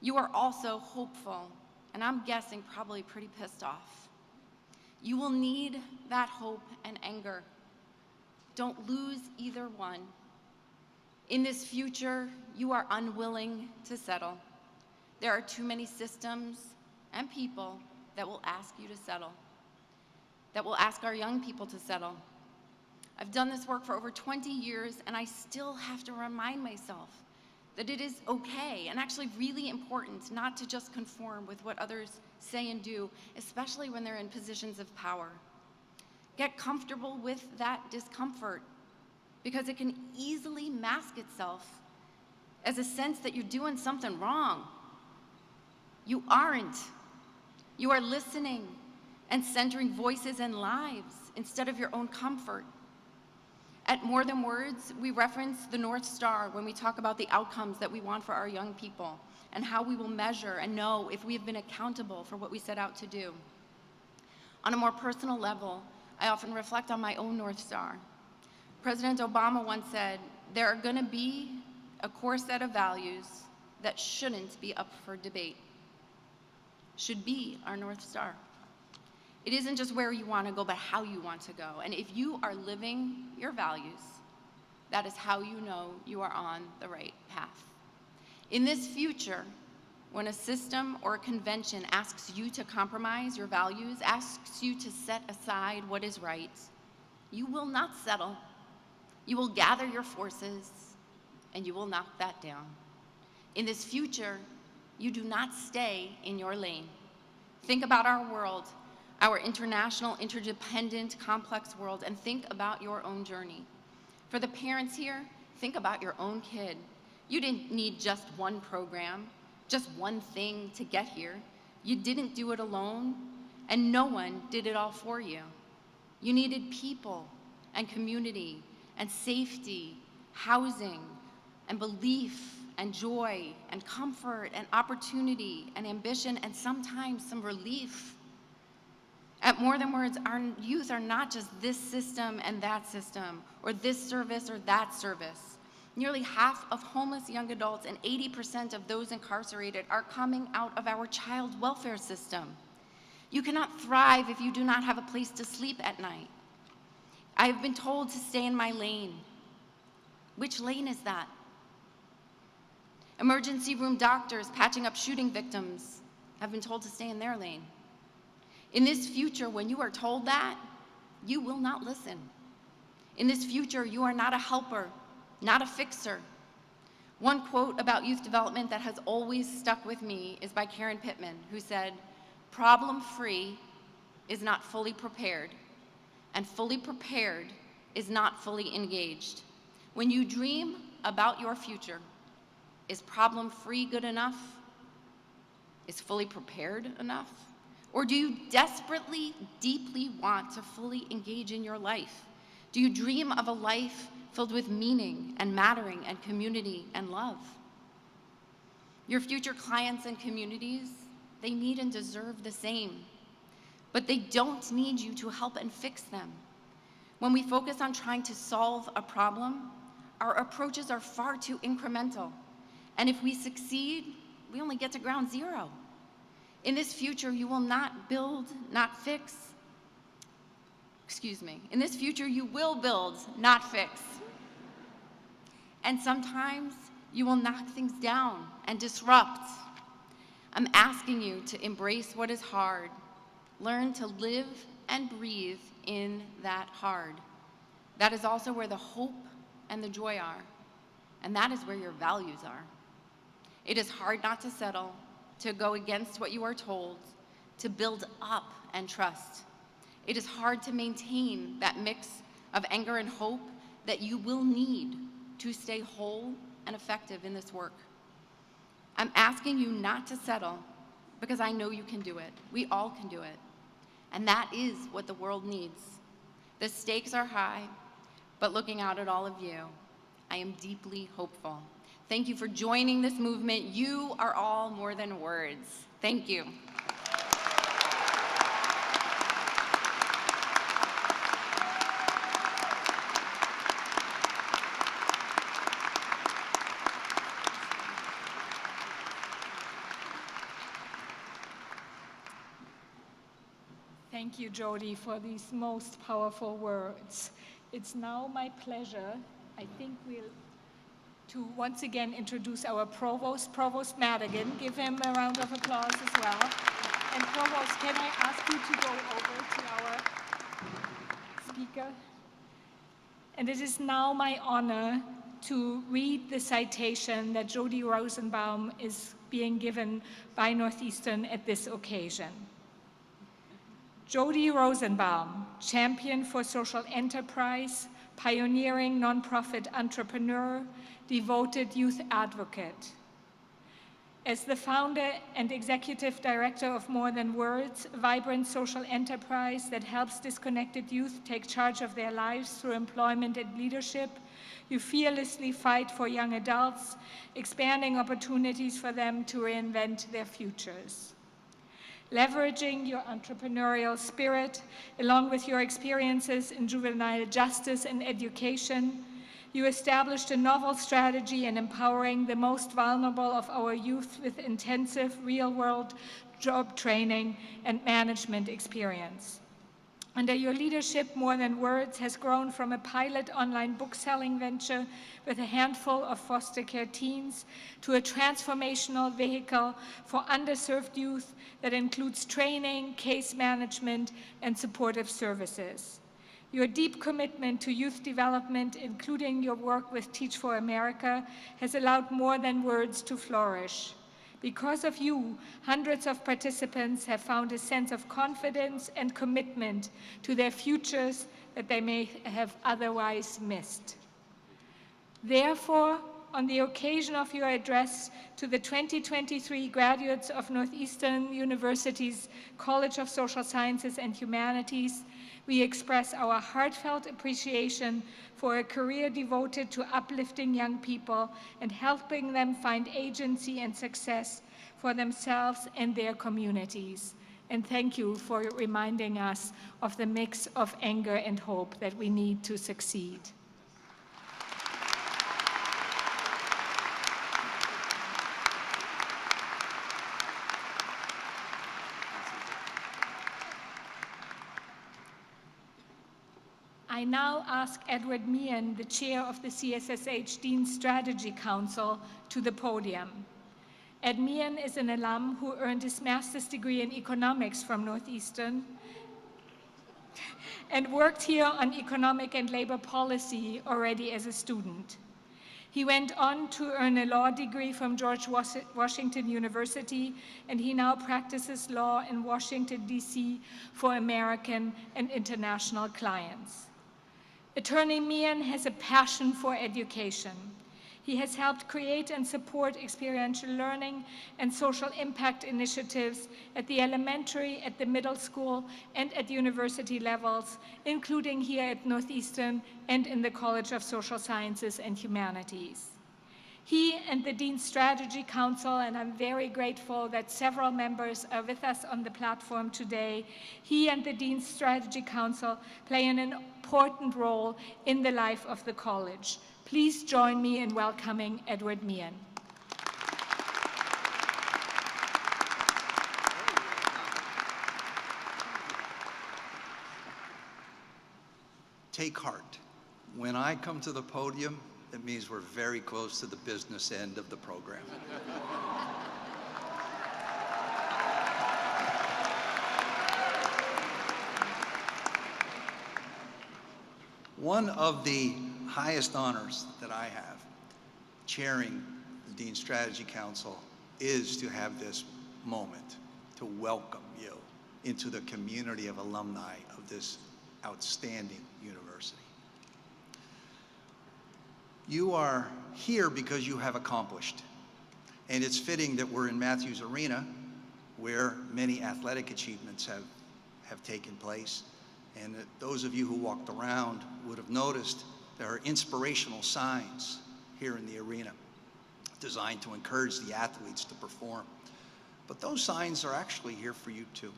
You are also hopeful, and I'm guessing probably pretty pissed off. You will need that hope and anger. Don't lose either one. In this future, you are unwilling to settle. There are too many systems and people that will ask you to settle, that will ask our young people to settle. I've done this work for over 20 years, and I still have to remind myself that it is okay and actually really important not to just conform with what others say and do, especially when they're in positions of power. Get comfortable with that discomfort because it can easily mask itself as a sense that you're doing something wrong. You aren't. You are listening and centering voices and lives instead of your own comfort. At More Than Words, we reference the North Star when we talk about the outcomes that we want for our young people and how we will measure and know if we have been accountable for what we set out to do. On a more personal level, I often reflect on my own North Star. President Obama once said, there are going to be a core set of values that shouldn't be up for debate. Should be our North Star. It isn't just where you want to go, but how you want to go. And if you are living your values, that is how you know you are on the right path. In this future, when a system or a convention asks you to compromise your values, asks you to set aside what is right, you will not settle. You will gather your forces, and you will knock that down. In this future, you do not stay in your lane. Think about our world, our international, interdependent, complex world, and think about your own journey. For the parents here, think about your own kid. You didn't need just one program, just one thing to get here. You didn't do it alone, and no one did it all for you. You needed people and community and safety, housing and belief and joy and comfort and opportunity and ambition and sometimes some relief. At More Than Words, our youth are not just this system and that system, or this service or that service. Nearly half of homeless young adults and 80% of those incarcerated are coming out of our child welfare system. You cannot thrive if you do not have a place to sleep at night. I have been told to stay in my lane. Which lane is that? Emergency room doctors patching up shooting victims have been told to stay in their lane. In this future, when you are told that, you will not listen. In this future, you are not a helper, not a fixer. One quote about youth development that has always stuck with me is by Karen Pittman, who said, "Problem-free is not fully prepared, and fully prepared is not fully engaged." When you dream about your future, is problem-free good enough? Is fully prepared enough? Or do you desperately, deeply want to fully engage in your life? Do you dream of a life filled with meaning and mattering and community and love? Your future clients and communities, they need and deserve the same, but they don't need you to help and fix them. When we focus on trying to solve a problem, our approaches are far too incremental. And if we succeed, we only get to ground zero. In this future, you will not build, not fix. In this future, you will build, not fix. And sometimes you will knock things down and disrupt. I'm asking you to embrace what is hard. Learn to live and breathe in that hard. That is also where the hope and the joy are, and that is where your values are. It is hard not to settle, to go against what you are told, to build up and trust. It is hard to maintain that mix of anger and hope that you will need to stay whole and effective in this work. I'm asking you not to settle because I know you can do it. We all can do it. And that is what the world needs. The stakes are high, but looking out at all of you, I am deeply hopeful. Thank you for joining this movement. You are all more than words. Thank you. Thank you, Jody, for these most powerful words. It's now my pleasure, I think to once again introduce our Provost, Provost Madigan. Give him a round of applause as well. And Provost, can I ask you to go over to our speaker? And it is now my honor to read the citation that Jody Rosenbaum is being given by Northeastern at this occasion. Jody Rosenbaum, champion for social enterprise, pioneering nonprofit entrepreneur, devoted youth advocate. As the founder and executive director of More Than Words, a vibrant social enterprise that helps disconnected youth take charge of their lives through employment and leadership, you fearlessly fight for young adults, expanding opportunities for them to reinvent their futures. Leveraging your entrepreneurial spirit, along with your experiences in juvenile justice and education, you established a novel strategy in empowering the most vulnerable of our youth with intensive real-world job training and management experience. Under your leadership, More Than Words has grown from a pilot online book-selling venture with a handful of foster care teens to a transformational vehicle for underserved youth that includes training, case management, and supportive services. Your deep commitment to youth development, including your work with Teach for America, has allowed More Than Words to flourish. Because of you, hundreds of participants have found a sense of confidence and commitment to their futures that they may have otherwise missed. Therefore, on the occasion of your address to the 2023 graduates of Northeastern University's College of Social Sciences and Humanities, we express our heartfelt appreciation for a career devoted to uplifting young people and helping them find agency and success for themselves and their communities. And thank you for reminding us of the mix of anger and hope that we need to succeed. I now ask Edward Meehan, the chair of the CSSH Dean Strategy Council, to the podium. Ed Meehan is an alum who earned his master's degree in economics from Northeastern and worked here on economic and labor policy already as a student. He went on to earn a law degree from George Washington University, and he now practices law in Washington, D.C. for American and international clients. Attorney Meehan has a passion for education. He has helped create and support experiential learning and social impact initiatives at the elementary, at the middle school, and at university levels, including here at Northeastern and in the College of Social Sciences and Humanities. He and the Dean Strategy Council, and I'm very grateful that several members are with us on the platform today, he and the Dean Strategy Council play an important role in the life of the college. Please join me in welcoming Edward Meehan. Take heart. When I come to the podium, it means we're very close to the business end of the program. One of the highest honors that I have, chairing the Dean Strategy Council, is to have this moment to welcome you into the community of alumni of this outstanding university. You are here because you have accomplished, and it's fitting that we're in Matthews Arena, where many athletic achievements have taken place, and that those of you who walked around would have noticed there are inspirational signs here in the arena designed to encourage the athletes to perform. But those signs are actually here for you too.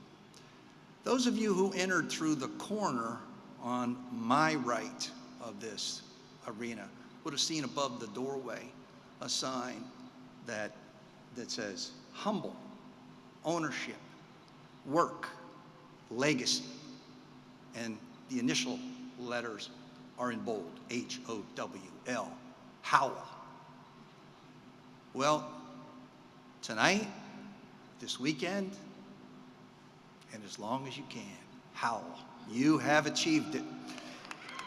Those of you who entered through the corner on my right of this arena would have seen above the doorway a sign that says humble, ownership, work, legacy, and the initial letters are in bold, H-O-W-L, Howell. Well, tonight, this weekend, and as long as you can, Howell, you have achieved it.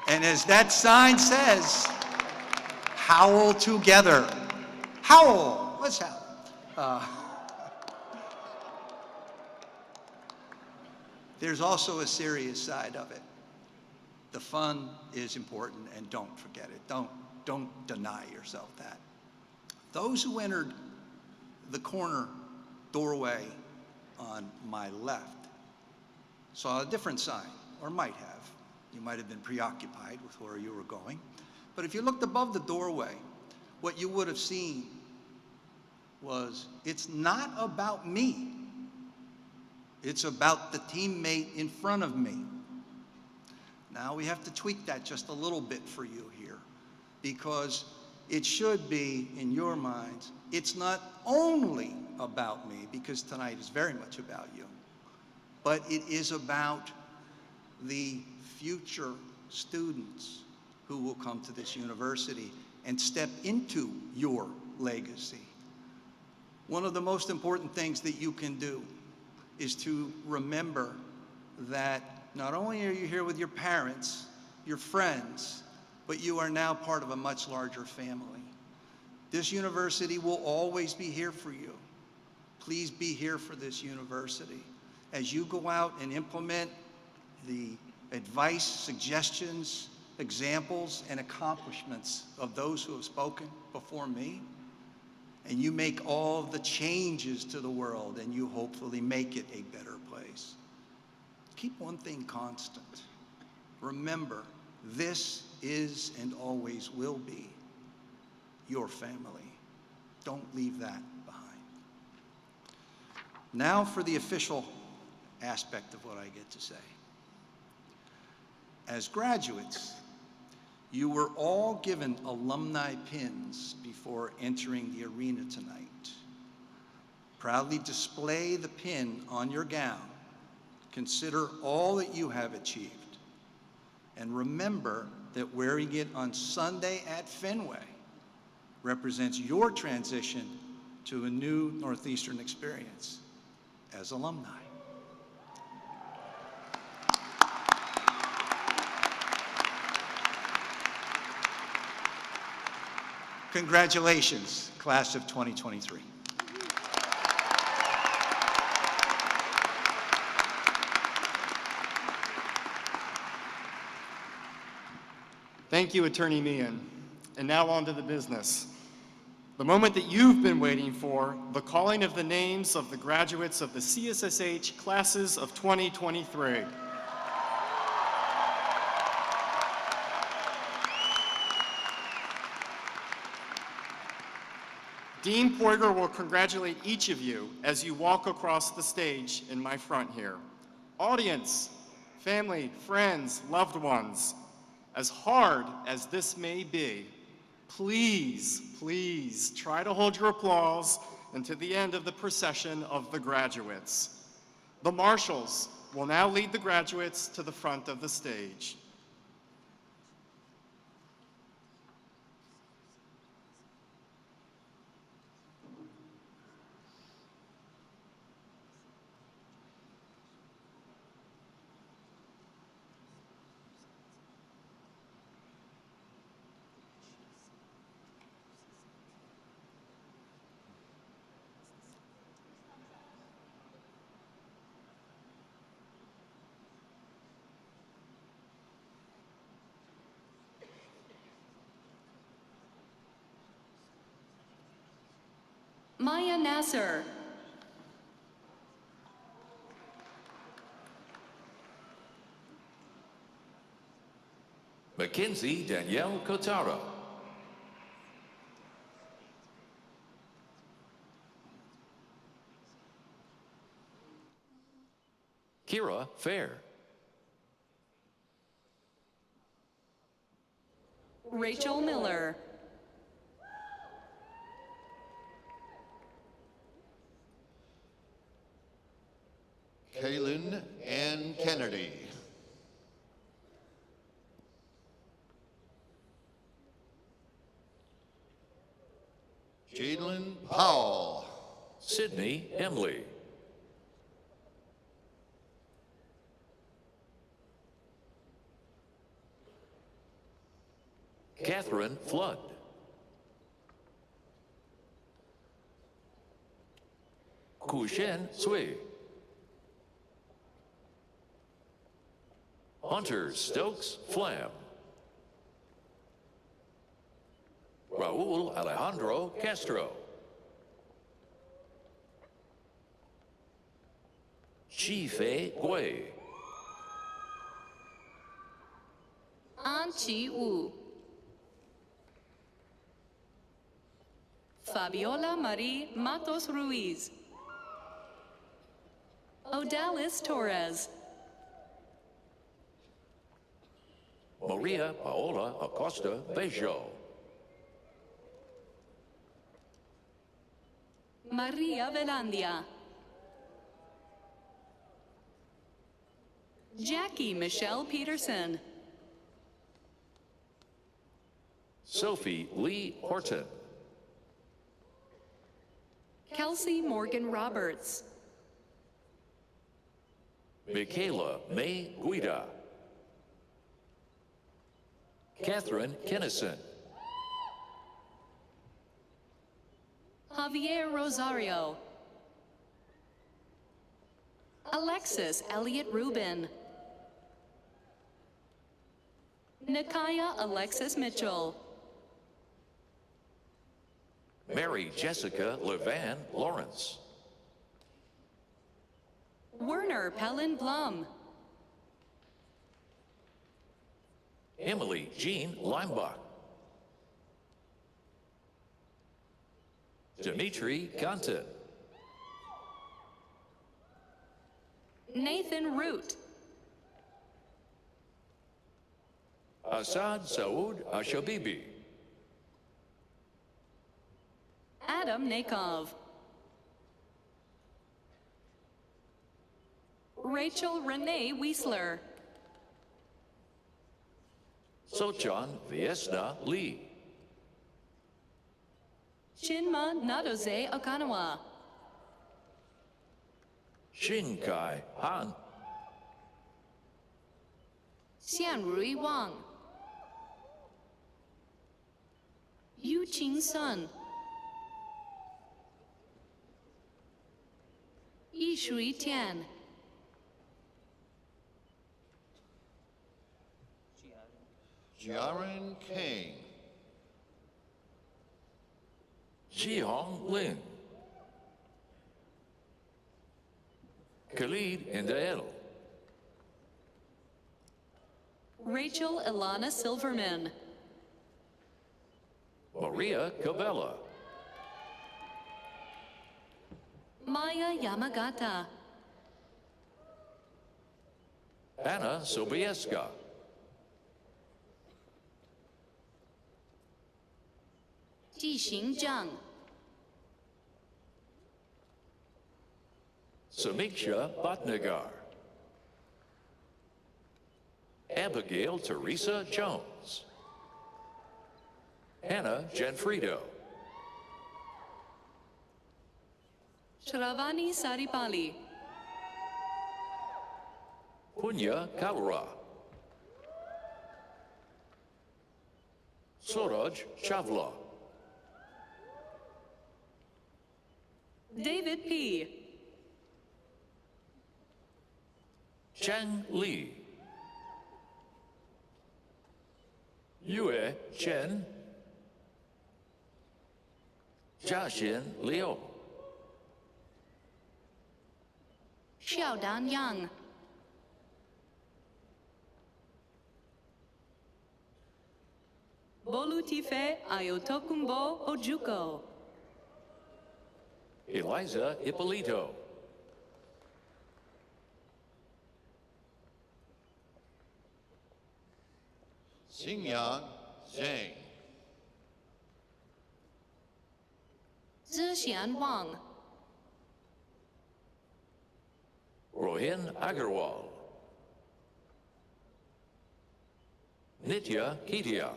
And as that sign says, howl together. Howl, let's howl. There's also a serious side of it. The fun is important, and don't forget it. Don't deny yourself that. Those who entered the corner doorway on my left saw a different sign, or might have. You might have been preoccupied with where you were going. But if you looked above the doorway, what you would have seen was, it's not about me. It's about the teammate in front of me. Now we have to tweak that just a little bit for you here, because it should be in your minds, it's not only about me, because tonight is very much about you, but it is about the future students who will come to this university and step into your legacy. One of the most important things that you can do is to remember that not only are you here with your parents, your friends, but you are now part of a much larger family. This university will always be here for you. Please be here for this university. As you go out and implement the advice, suggestions, examples, and accomplishments of those who have spoken before me, and you make all of the changes to the world, and you hopefully make it a better place. Keep one thing constant. Remember, this is and always will be your family. Don't leave that behind. Now for the official aspect of what I get to say. As graduates, you were all given alumni pins before entering the arena tonight. Proudly display the pin on your gown. Consider all that you have achieved. And remember that wearing it on Sunday at Fenway represents your transition to a new Northeastern experience as alumni. Congratulations, class of 2023. Thank you, Attorney Meehan. And now on to the business. The moment that you've been waiting for, the calling of the names of the graduates of the CSSH classes of 2023. Dean Poiger will congratulate each of you as you walk across the stage in my front here. Audience, family, friends, loved ones, as hard as this may be, please, please try to hold your applause until the end of the procession of the graduates. The marshals will now lead the graduates to the front of the stage. Maya Nasser. Mackenzie Danielle Kotaro. Kira Fair. Rachel Miller. Kaylin Ann Kennedy. Jadlyn Powell. Sydney Emily. Catherine Flood. Kushen Sui. Hunter Stokes Flam. Raul Alejandro Castro. Chi-Fei Gui. An Chi Wu. Fabiola Marie Matos Ruiz. Odalis Torres. Maria Paola Acosta Bejo. Maria Velandia. Jackie Michelle Peterson. Sophie Lee Horton. Kelsey Morgan Roberts. Michaela May Guida. Catherine Kennison. Javier Rosario. Alexis Elliott Rubin. Nikaya Alexis Mitchell. Mary Jessica Levan Lawrence. Werner Pellin Blum. Emily Jean Leimbach. Dimitri Kantan. Nathan Root. Assad Saud Ashabibi. Adam Nakov. Rachel Renee Wiesler. Sochan Viesna Lee. Chinma Nadoze Okanawa. Shinkai Han. Xianrui Wang. Yu Qing Sun. Yishui Tian. Jiaren Kane. Jihong Lin. Khalid Indael. Rachel Ilana Silverman. Maria Cabela. Maya Yamagata. Anna Sobieska. Jixing Zhang. Samiksha Bhatnagar. Abigail Teresa Jones. Hannah Janfrido. Shravani Saripali. Punya Kalra. Suraj Chavla. David P. Chang Li. Yue Chen. Jiaxian Liu. Xiaodan Yang. Bolutife Ayotokumbo Ojuko. Eliza Ippolito. Xingyang Zhang. Zhixian Wang. Rohin Agarwal. Nitya Ketia.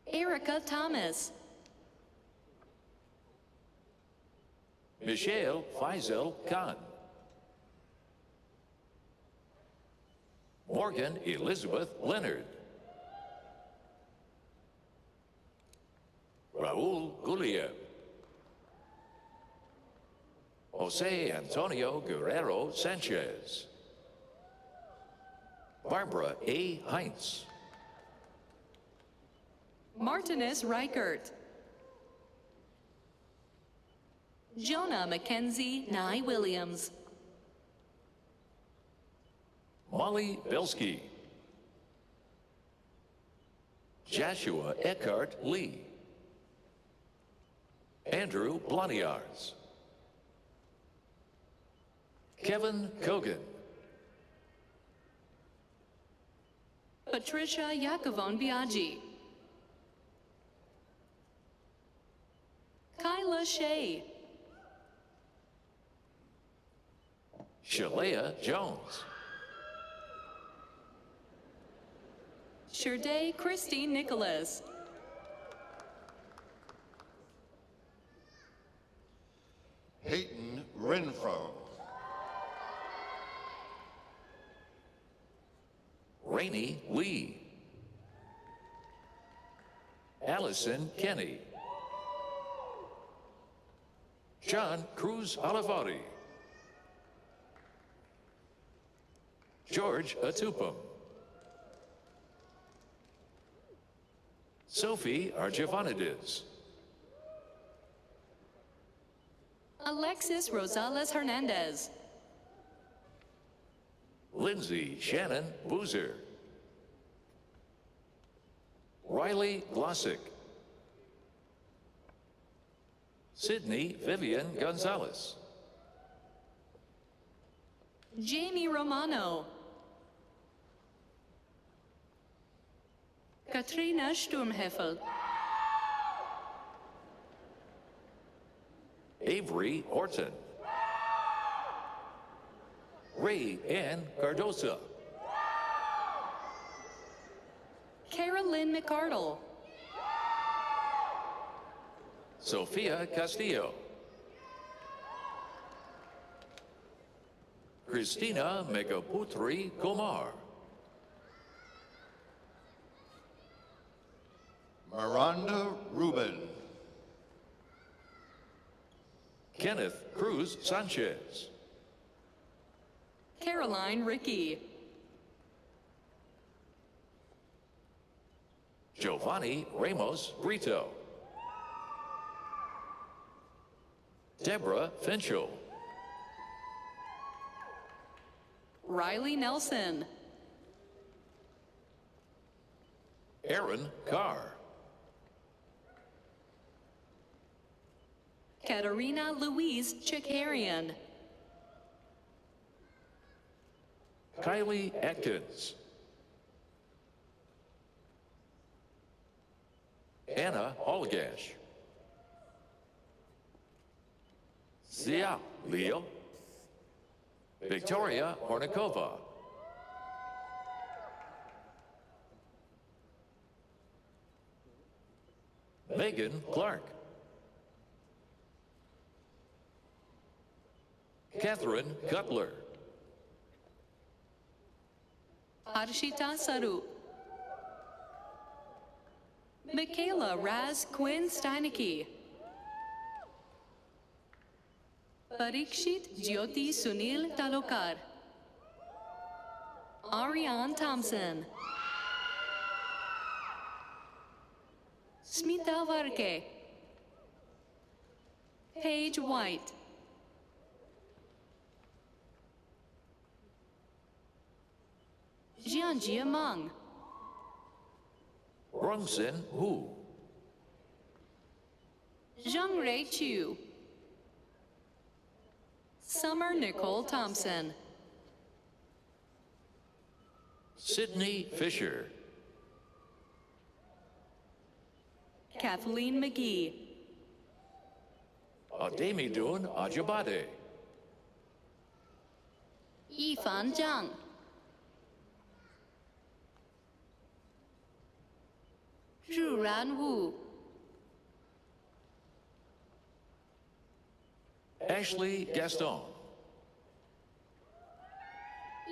Erica Thomas. Michelle Faisal Khan. Morgan Elizabeth Leonard. Raul Guliev. Jose Antonio Guerrero Sanchez. Barbara A. Heinz. Martinez Reichert. Jonah Mackenzie Nye Williams. Molly Belsky. Joshua Eckhart Lee. Andrew Bloniarz. Kevin Kogan. Patricia Yakovon Biaggi. Kyla Shea. Shalea Jones. Sherday Christine Nicholas. Peyton Renfro. Rainey Lee. Allison Kenny. John Cruz Olivari. George Atupam. Sophie Argivanides. Alexis Rosales Hernandez. Lindsay Shannon Boozer. Riley Glossick. Sydney Vivian Gonzalez. Jamie Romano. Katrina Sturmheffel. Avery Horton. Ray Ann Cardosa. Carolyn McArdle. Sophia Castillo. Christina Megaputri Komar. Miranda Rubin. Kenneth Cruz Sanchez. Caroline Ricky. Giovanni Ramos Brito. Deborah Finchel. Riley Nelson. Aaron Carr. Katerina Louise Chikarian. Kylie Atkins. Anna Holgash. Zia Leo. Victoria Ornikova. Megan Clark. Catherine Cutler. Arshita Saru. Michaela Raz Quinn Steinecke. Parikshit Jyoti Sunil Talokar. Ariane Thompson. Smita Varke. Paige White. Jianjie Meng, Rongsen Hu, Zhengrui Chu, Summer Nicole Thompson, Sydney Fisher, Kathleen McGee, Ademidun Ajabade, Yifan Zhang, Zhuran Wu, Ashley Gaston,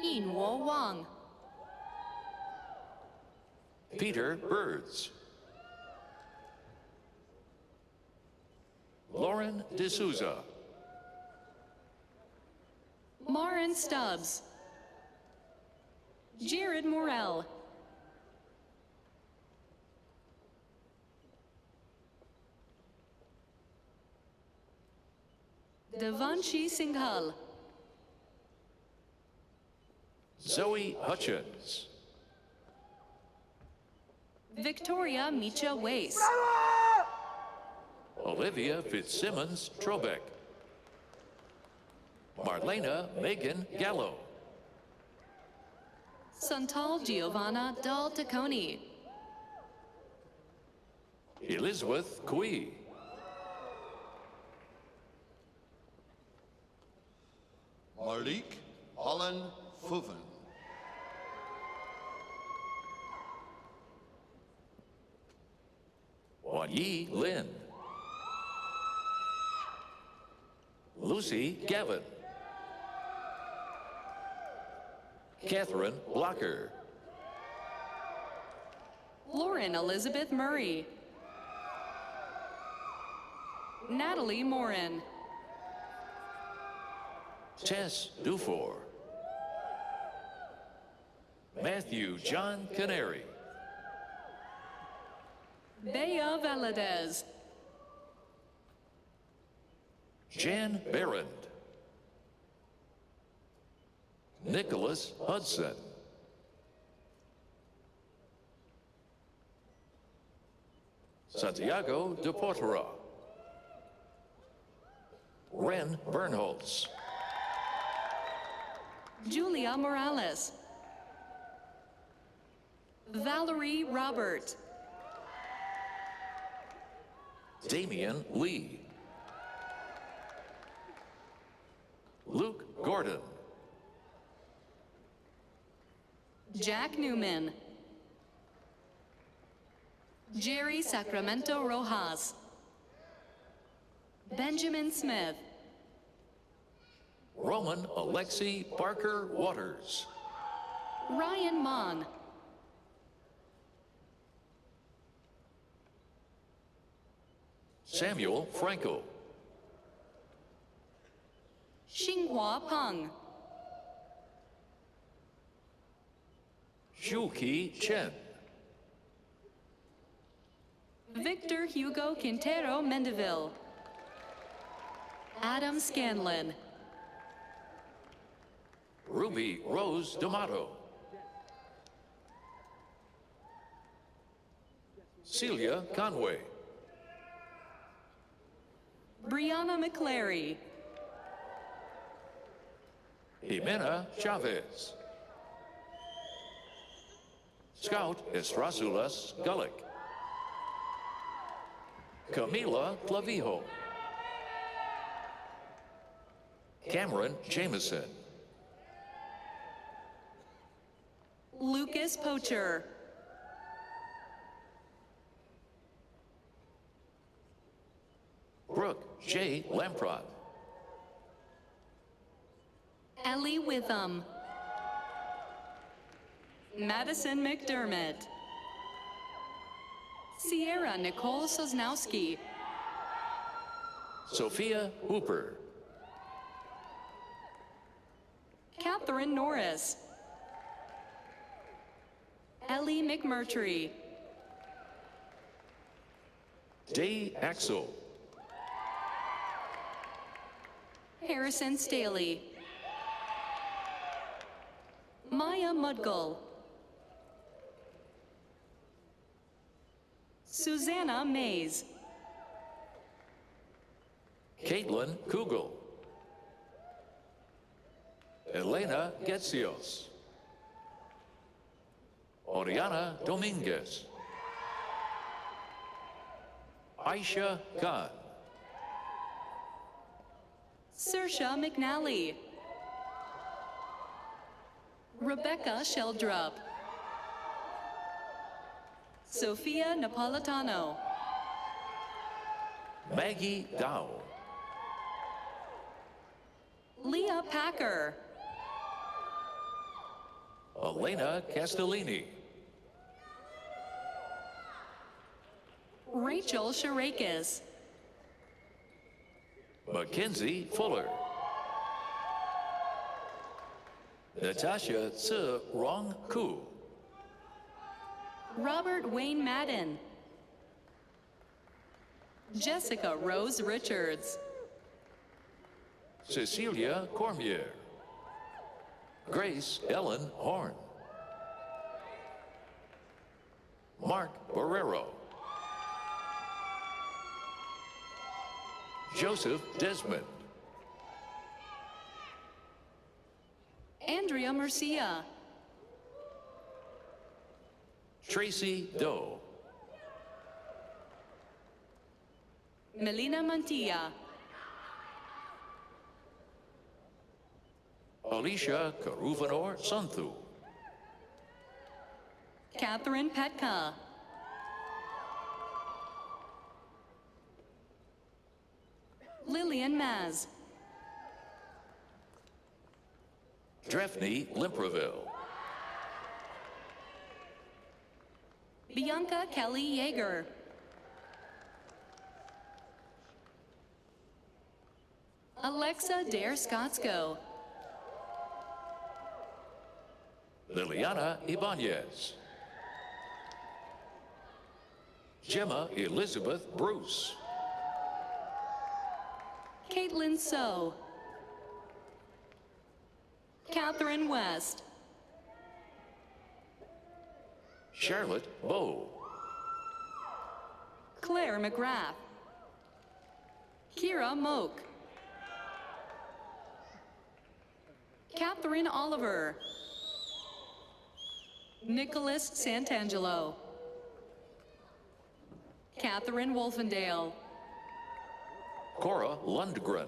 Yinwo Wang, Peter Birds, Lauren D'Souza, Marin Stubbs, Jared Morell, Devanshi Singhal, Zoe Hutchins, Victoria Micha Wace, Olivia Fitzsimmons Trobeck, Marlena Megan Gallo, Santal Giovanna Dal Tacconi, Elizabeth Kui, Malik Holland Fuven, Wan Yi Lin, Lucy Gavin, Catherine Blocker, Lauren Elizabeth Murray, Natalie Morin, Tess Dufour, Matthew John Canary, Bea Valadez, Jan Barrand, Nicholas Hudson, Santiago de Portera, Ren Bernholtz, Julia Morales, Valerie Robert, Damian Lee, Luke Gordon, Jack Newman, Jerry Sacramento Rojas, Benjamin Smith, Roman Alexei Barker Waters, Ryan Mon, Samuel Franco, Xinghua Peng, Shuki Chen, Victor Hugo Quintero Mendeville, Adam Scanlon, Ruby Rose D'Amato, Celia Conway, Brianna McClary, Jimena Chavez, Scout Estrasulas Gullick, Camila Clavijo, Cameron Jameson, Lucas Pocher, Brooke J. Lamprot, Ellie Witham, Madison McDermott, Sierra Nicole Sosnowski, Sophia Hooper, Catherine Norris, Ellie McMurtry, Day Axel, Harrison Staley, Maya Mudgall, Susanna Mays. Caitlin Kugel. Elena Getzios. Oriana Dominguez. Aisha Khan. Saoirse McNally. Rebecca Sheldrup. Sophia Napolitano. Maggie Dow. Leah Packer. Elena Castellini. Rachel Shirakis. Mackenzie Fuller. Natasha Tse Rong Ku. Robert Wayne Madden. Jessica Rose Richards. Cecilia Cormier. Grace Ellen Horn. Mark Barrero. Joseph Desmond. Andrea Murcia. Tracy Doe. Melina Mantilla. Alicia Karuvanor Santhu. Catherine Petka. Lillian Maz. Drefney Limpreville. Bianca Kelly Yeager. Alexa Dare Scottsko. Liliana Ibanez. Gemma Elizabeth Bruce. Caitlin So. Catherine West. Charlotte Bowe. Claire McGrath. Kira Moak. Catherine Oliver. Nicholas Santangelo. Catherine Wolfendale. Cora Lundgren.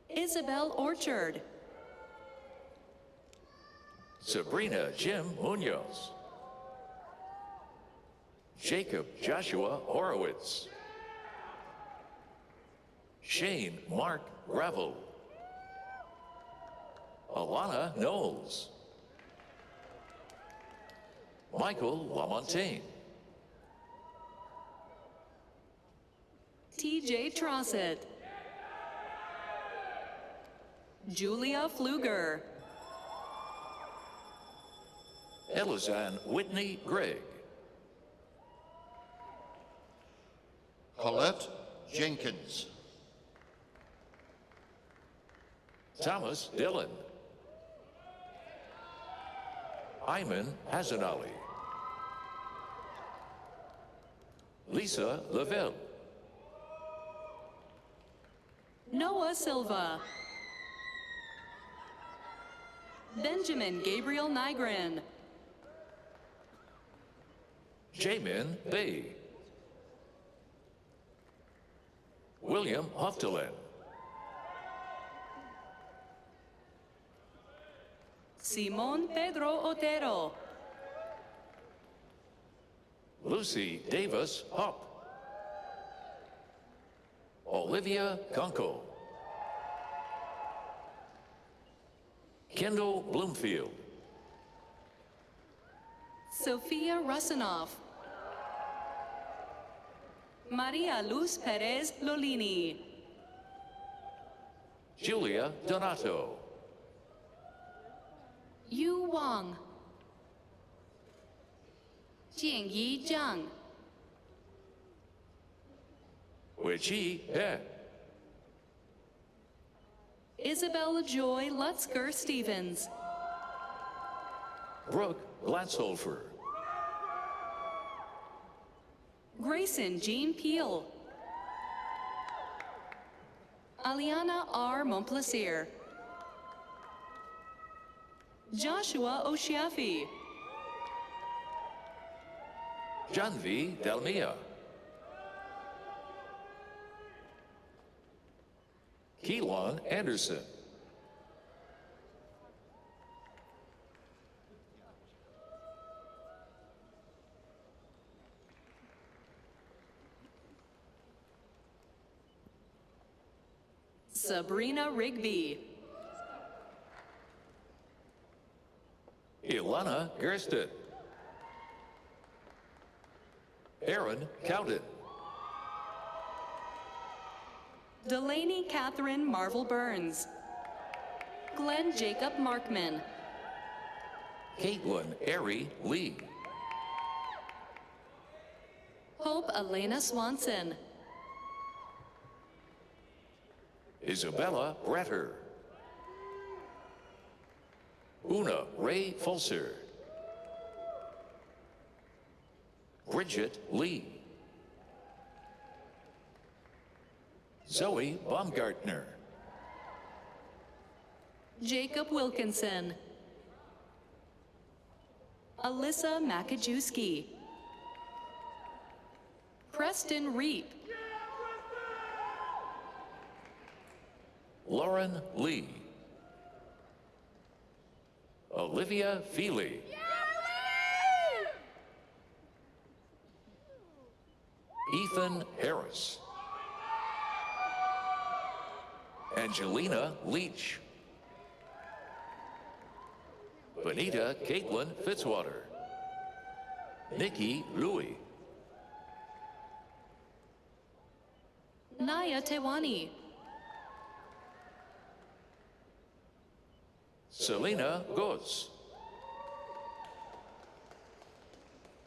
Isabel Orchard. Sabrina Jim Munoz. Jacob Joshua Horowitz. Shane Mark Gravel. Alana Knowles. Michael Lamontagne. TJ Trossett. Julia Pfluger. Elizanne Whitney Gregg. Colette Jenkins. Thomas Dillon. Ayman Hazanali. Lisa Lavelle. Noah Silva. Benjamin Gabriel Nygren. Jamin Bay. William Hoftelen. Simon Pedro Otero. Lucy Davis Hopp. Olivia Kunkel. Kendall Bloomfield. Sophia Rusinoff. Maria Luz Perez Lolini. Julia Donato. Yu Wang. Jingyi Zhang. Weiqi He. Isabella Joy Lutzker Stevens. Brooke Glatzhofer. Grayson Jean Peel. Aliana R. Montplaisir. Joshua Oshiafi. Janvi Dalmia. Keelan Anderson. Sabrina Rigby. Ilana Gersted. Aaron Cowden. Delaney Catherine Marvel Burns. Glenn Jacob Markman. Caitlin Ari Lee. Hope Elena Swanson. Isabella Bretter. Una Ray Fulser. Bridget Lee. Zoe Baumgartner. Jacob Wilkinson. Alyssa Makajewski. Preston Reap. Lauren Lee. Olivia Feely. Ethan Harris. Angelina Leach. Benita Caitlin Fitzwater. Nikki Louie. Naya Tewani. Selena Goetz.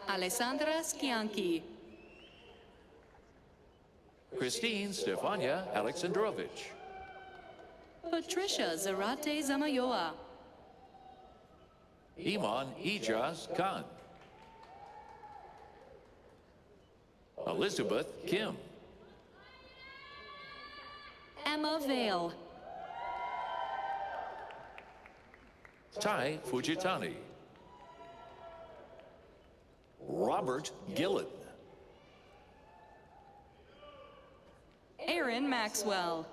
Alessandra Schianchi. Christine Stefania Alexandrovich. Patricia Zarate Zamayoa. Iman Ijaz Khan. Elizabeth Kim. Emma Vale. Tai Fujitani. Robert Gillen. Aaron Maxwell.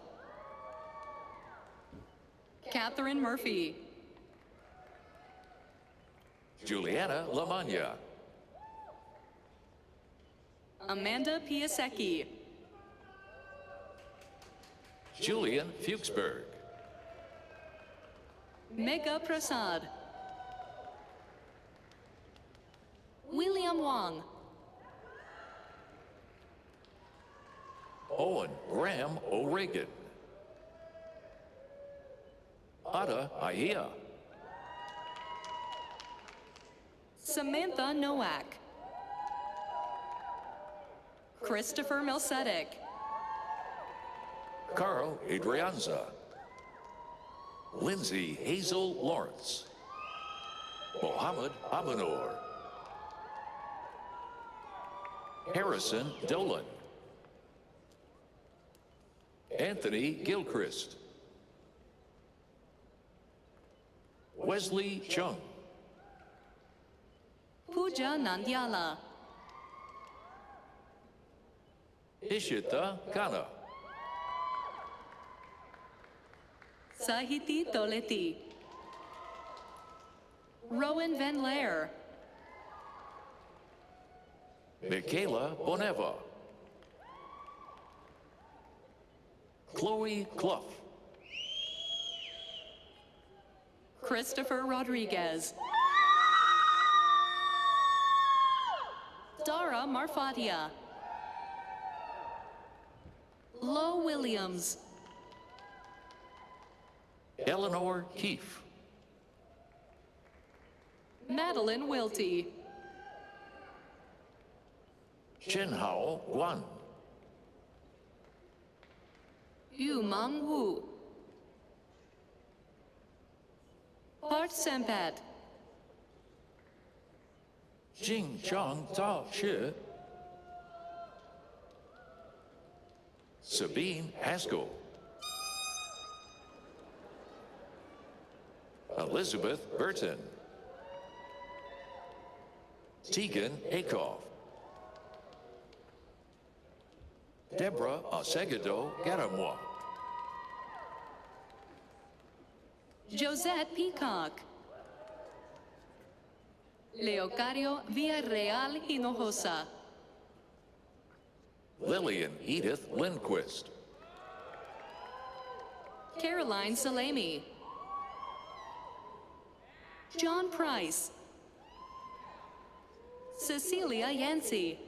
Catherine Murphy. Juliana Lamagna. Amanda Piasecki. Julian Fuchsberg. Megha Prasad. William Wong. Owen Graham O'Regan. Ada Ahia. Samantha Nowak. Christopher Milsedek. Carl Adrianza. Lindsay Hazel Lawrence. Mohammed Abanor. Harrison Dolan. Anthony Gilchrist. Wesley Chung. Pooja Nandyala. Ishita Khanna. Sahiti Toleti. Rowan Van Laer. Michaela Boneva. Chloe Clough. Christopher Rodriguez. Dara Marfatia. Lo Williams. Eleanor Keefe. Madeline Wilty. Chenhao Guan. Yu Mang Wu. Parth Sempat. Jing Chang Tao Shi, Sabine Haskell, Elizabeth Burton, Tegan Akoff, Deborah Osegado Garamwa, Josette Peacock, Leocario Villarreal Hinojosa, Lillian Edith Lindquist, Caroline Salemi, John Price, Cecilia Yancey,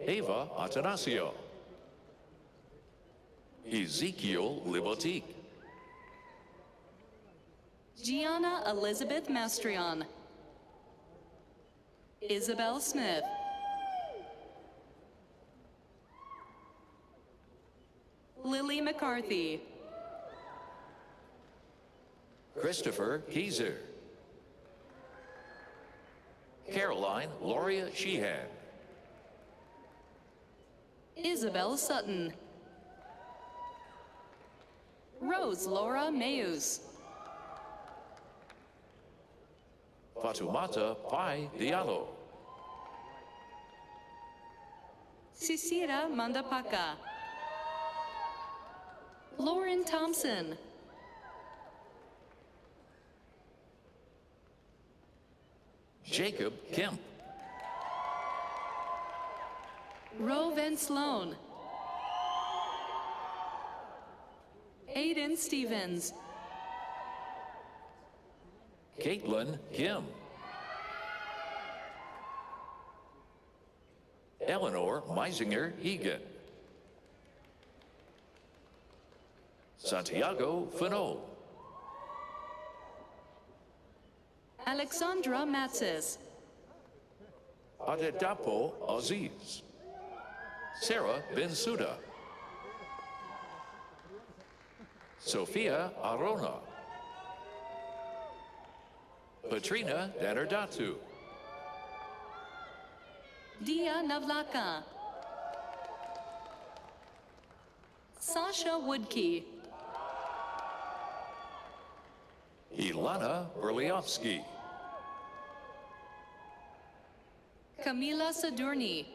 Ava Atanasio, Ezekiel Libotique, Gianna Elizabeth Mastrion, Isabel Smith, Lily McCarthy, Christopher Keyser, Caroline Loria Sheehan, Isabel Sutton, Rose Laura Mayus, Fatumata Pai Diallo, Sisira Mandapaka, Lauren Thompson, Jacob Kemp, Roven Sloan, Aiden Stevens, Caitlin Kim, Eleanor Meisinger Egan, Santiago Fano, Alexandra Matsis, Adedapo Aziz, Sarah Bensuda, Sophia Arona, Patrina Danardatu, Dia Navlaka, Sasha Woodkey, Ilana Berliovsky, Camila Sadurni,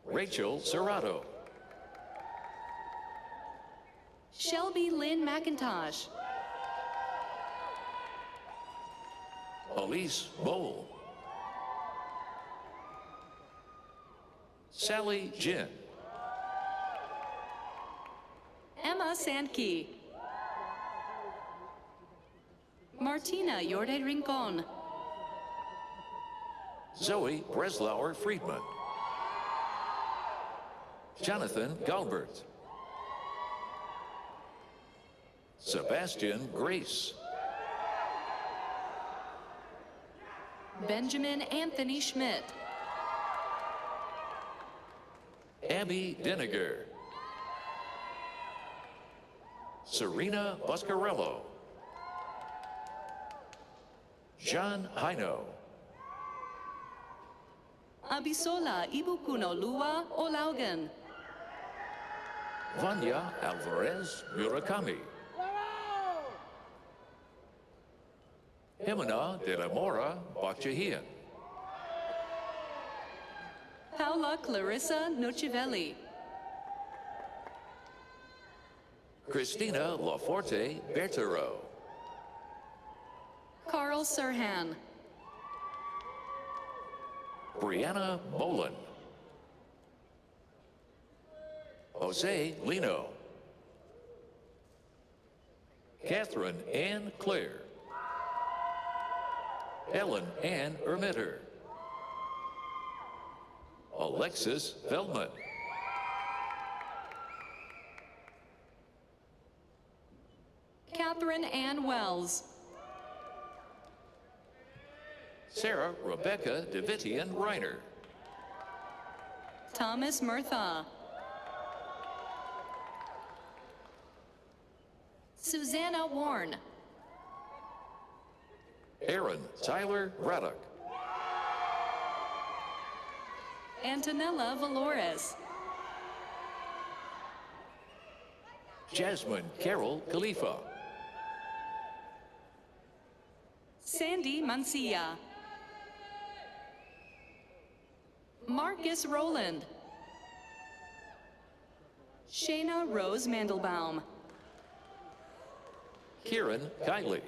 Rachel Serrato, Shelby Lynn McIntosh, Elise Bowl, Sally Jin, Emma Sandkey, Martina Yorde Rincon, Zoe Breslauer Friedman, Jonathan Galbert, Sebastian Grace, Benjamin Anthony Schmidt, Abby Deniger, Serena Buscarello, John Hino, Abisola Ibukuno Lua Olaugan, Vanya Alvarez Murakami, Jimena de la Mora Bachahian, Paula Clarissa Nochivelli, Christina Laforte Bertero, Carl Sirhan, Brianna Boland, Jose Lino, Catherine Ann Clare, Ellen Ann Ermitter, Alexis Feldman, Catherine Ann Wells, Sarah Rebecca Davitian Reiner, Thomas Murtha, Susanna Warren, Aaron Tyler Braddock. Antonella Valores. Jasmine Carol Khalifa. Sandy Mancia. Marcus Rowland. Shayna Rose Mandelbaum. Kieran Kiley.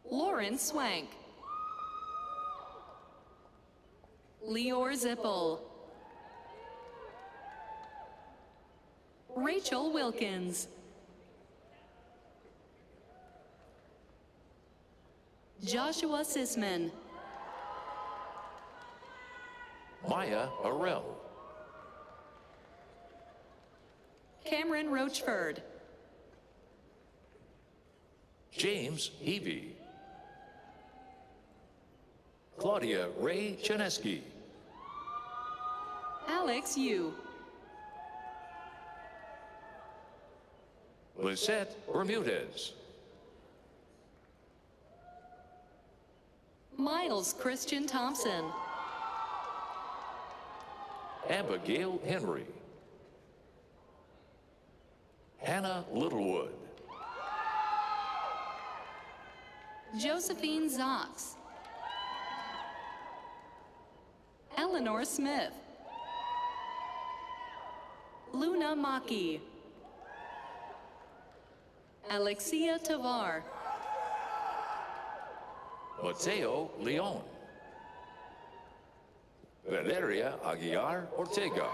Lauren Swank. Leor Zippel. Rachel Wilkins. Joshua Sisman. Maya Arell. Cameron Roachford. James Heavey. Claudia Ray Chinesky. Alex Yu. Lisette Bermudez. Miles Christian Thompson. Abigail Henry. Hannah Littlewood. Josephine Zox. Eleanor Smith. Luna Maki. Alexia Tavar. Mateo Leon. Valeria Aguiar Ortega.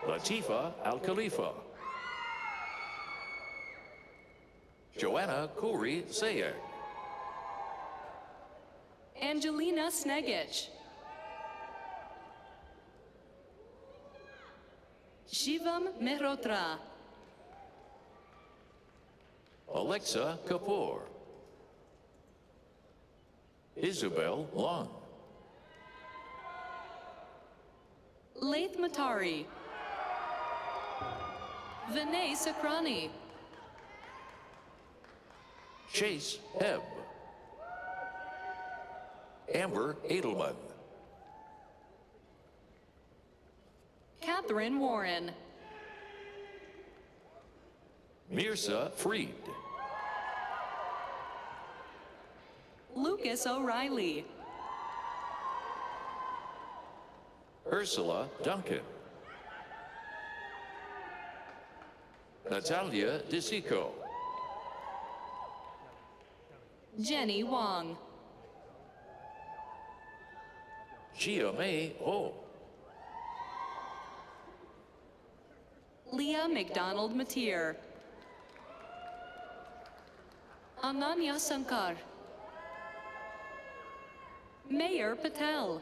Latifa Al Khalifa. Joanna Kuri Sayek. Angelina Snegich. Shivam Mehrotra. Alexa Kapoor. Isabel Long. Laith Matari. Vinay Sakrani. Chase Hebb. Amber Edelman. Catherine Warren. Mirza Freed. Lucas O'Reilly. Ursula Duncan. Natalia DeSico. Jenny Wong. Gia May Ho. Leah McDonald Mateer. Ananya Sankar. Mayor Patel.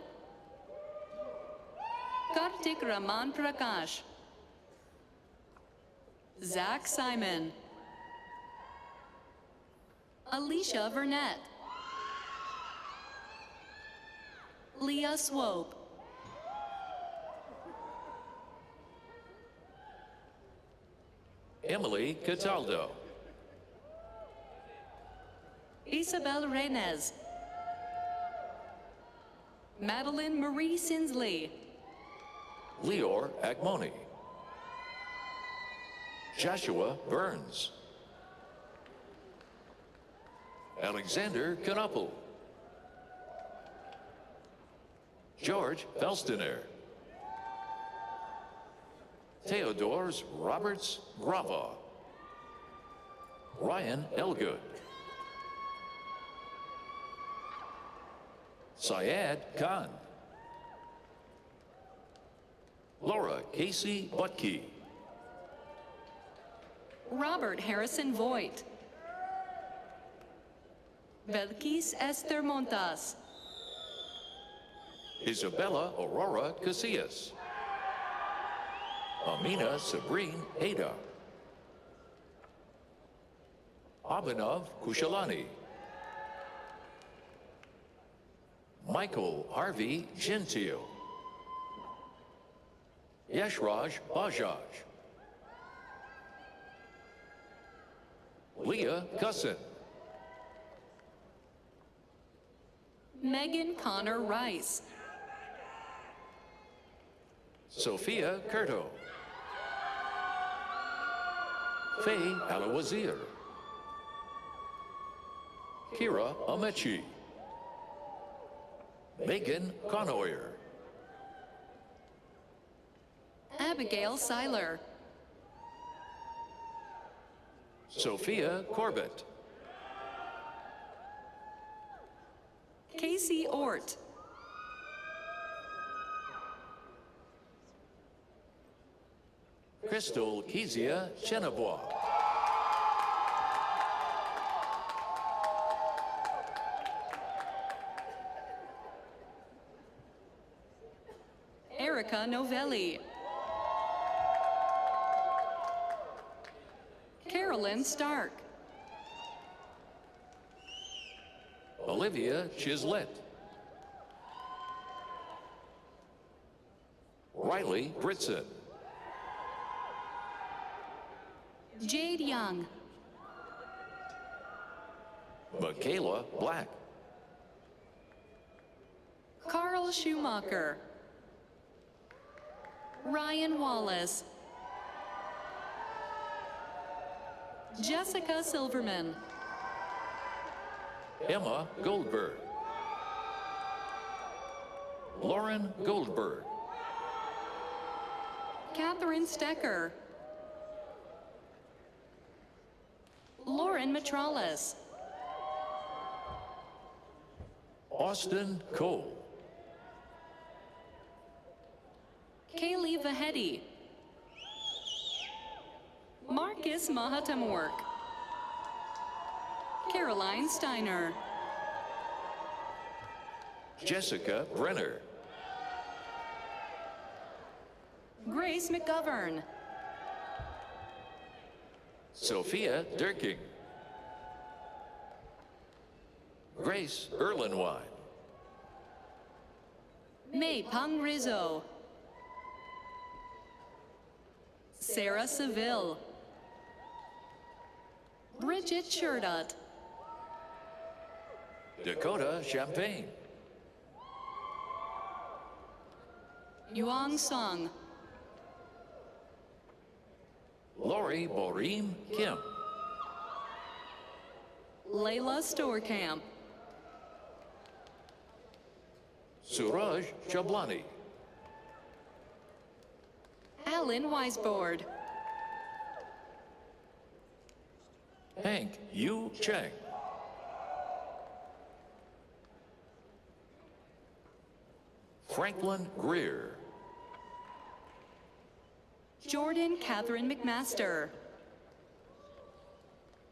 Kartik Raman Prakash. Zach Simon. Alicia Burnett. Leah Swope. Emily Cataldo. Isabel Reynez. Madeline Marie Sinsley. Leor Agmoni. Joshua Burns. Alexander Knopple. George Felstener. Theodores Roberts Grava. Ryan Elgood. Syed Khan. Laura Casey Butke. Robert Harrison Voigt. Belkis Esther Montas. Isabella Aurora Casillas. Amina Sabrine Ada. Abhinav Kushalani. Michael Harvey Gentile. Yashraj Bajaj. Leah Cusson. Megan Connor Rice. Sophia Curto. Faye Alawazir. Kira Amechi. Megan Conoyer. Abigail Seiler. Sophia Corbett. Casey Ort. Crystal Kezia Chenabois. Erica Novelli. Carolyn Stark. Olivia Chislett. Riley Britson. Jade Young. Michaela Black. Carl Schumacher. Ryan Wallace. Jessica Silverman. Emma Goldberg. Lauren Goldberg. Catherine Stecker. Lauren Metralis. Austin Cole. Kaylee Vahedi. Marcus Mahatamwork. Caroline Steiner. Jessica Brenner. Grace McGovern. Sophia Durking. Grace Erlenwine. May Pang Rizzo. Sarah Seville. Bridget Sherdut. Dakota Champagne. Yuang Song. Lori Boreem Kim. Layla Storekamp. Suraj Chablani. Alan Weisbord. Hank Yu Cheng. Franklin Greer. Jordan Catherine McMaster.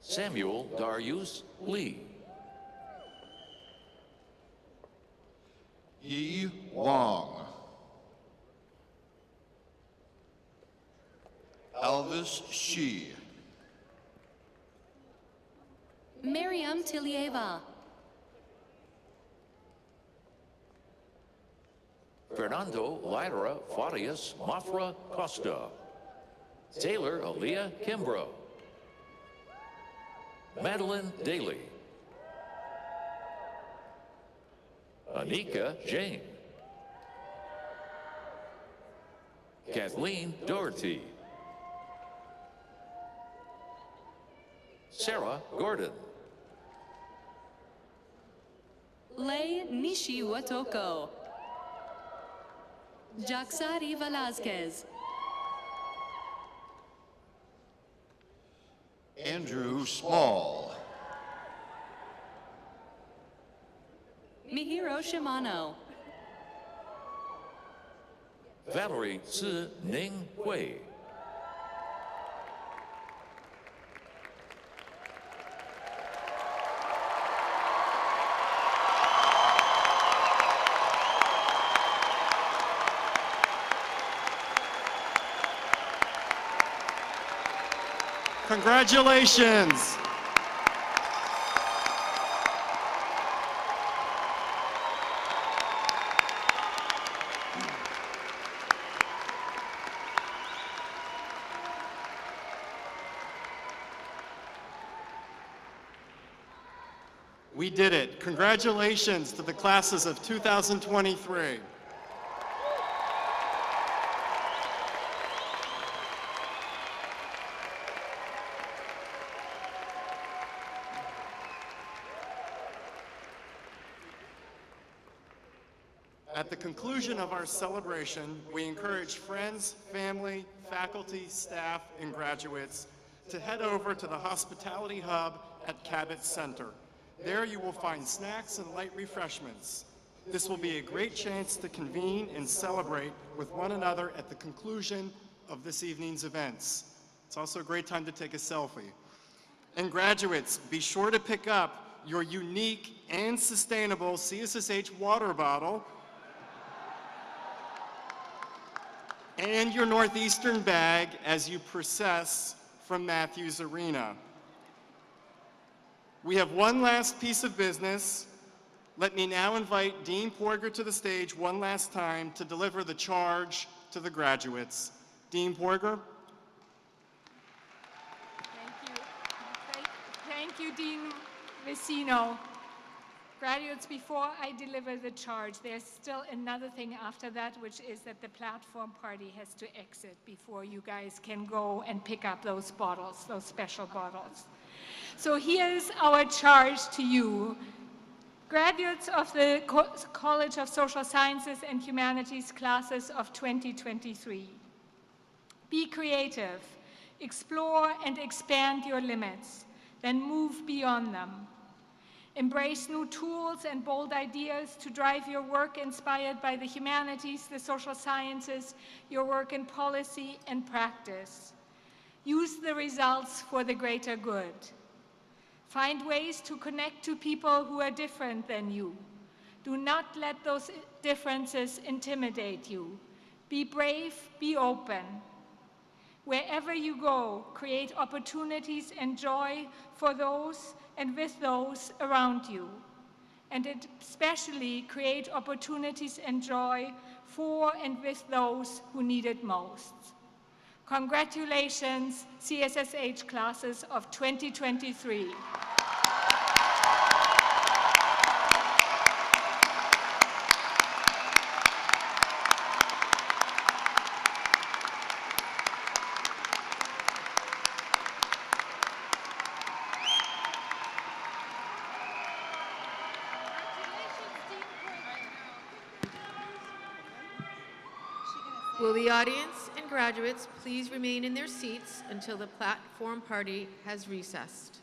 Samuel Darius Lee. Yi Wong. Elvis Shi. Miriam Tilieva. Fernando Lyra Farias Mafra Costa. Taylor Aaliyah Kimbrough. Madeline Daly. Anika Jane. Kathleen Doherty. Sarah Gordon. Lei Nishi Watoko. Jaxari Velazquez. Andrew Small. Mihiro Shimano. Valerie Tzu Ning Hui. Congratulations. We did it. Congratulations to the classes of 2023. At the conclusion of our celebration, we encourage friends, family, faculty, staff, and graduates to head over to the Hospitality Hub at Cabot Center. There you will find snacks and light refreshments. This will be a great chance to convene and celebrate with one another at the conclusion of this evening's events. It's also a great time to take a selfie. And graduates, be sure to pick up your unique and sustainable CSSH water bottle and your Northeastern bag as you process from Matthews Arena. We have one last piece of business. Let me now invite Dean Porger to the stage one last time to deliver the charge to the graduates. Dean Porger. Thank you, Dean Vicino. Graduates, before I deliver the charge, there's still another thing after that, which is that the platform party has to exit before you guys can go and pick up those bottles, those special bottles. So here's our charge to you. Graduates of the College of Social Sciences and Humanities classes of 2023. Be creative, explore and expand your limits, then move beyond them. Embrace new tools and bold ideas to drive your work inspired by the humanities, the social sciences, your work in policy and practice. Use the results for the greater good. Find ways to connect to people who are different than you. Do not let those differences intimidate you. Be brave, be open. Wherever you go, create opportunities and joy for those and with those around you. And especially create opportunities and joy for and with those who need it most. Congratulations, CSSH classes of 2023. Will the audience and graduates please remain in their seats until the platform party has recessed?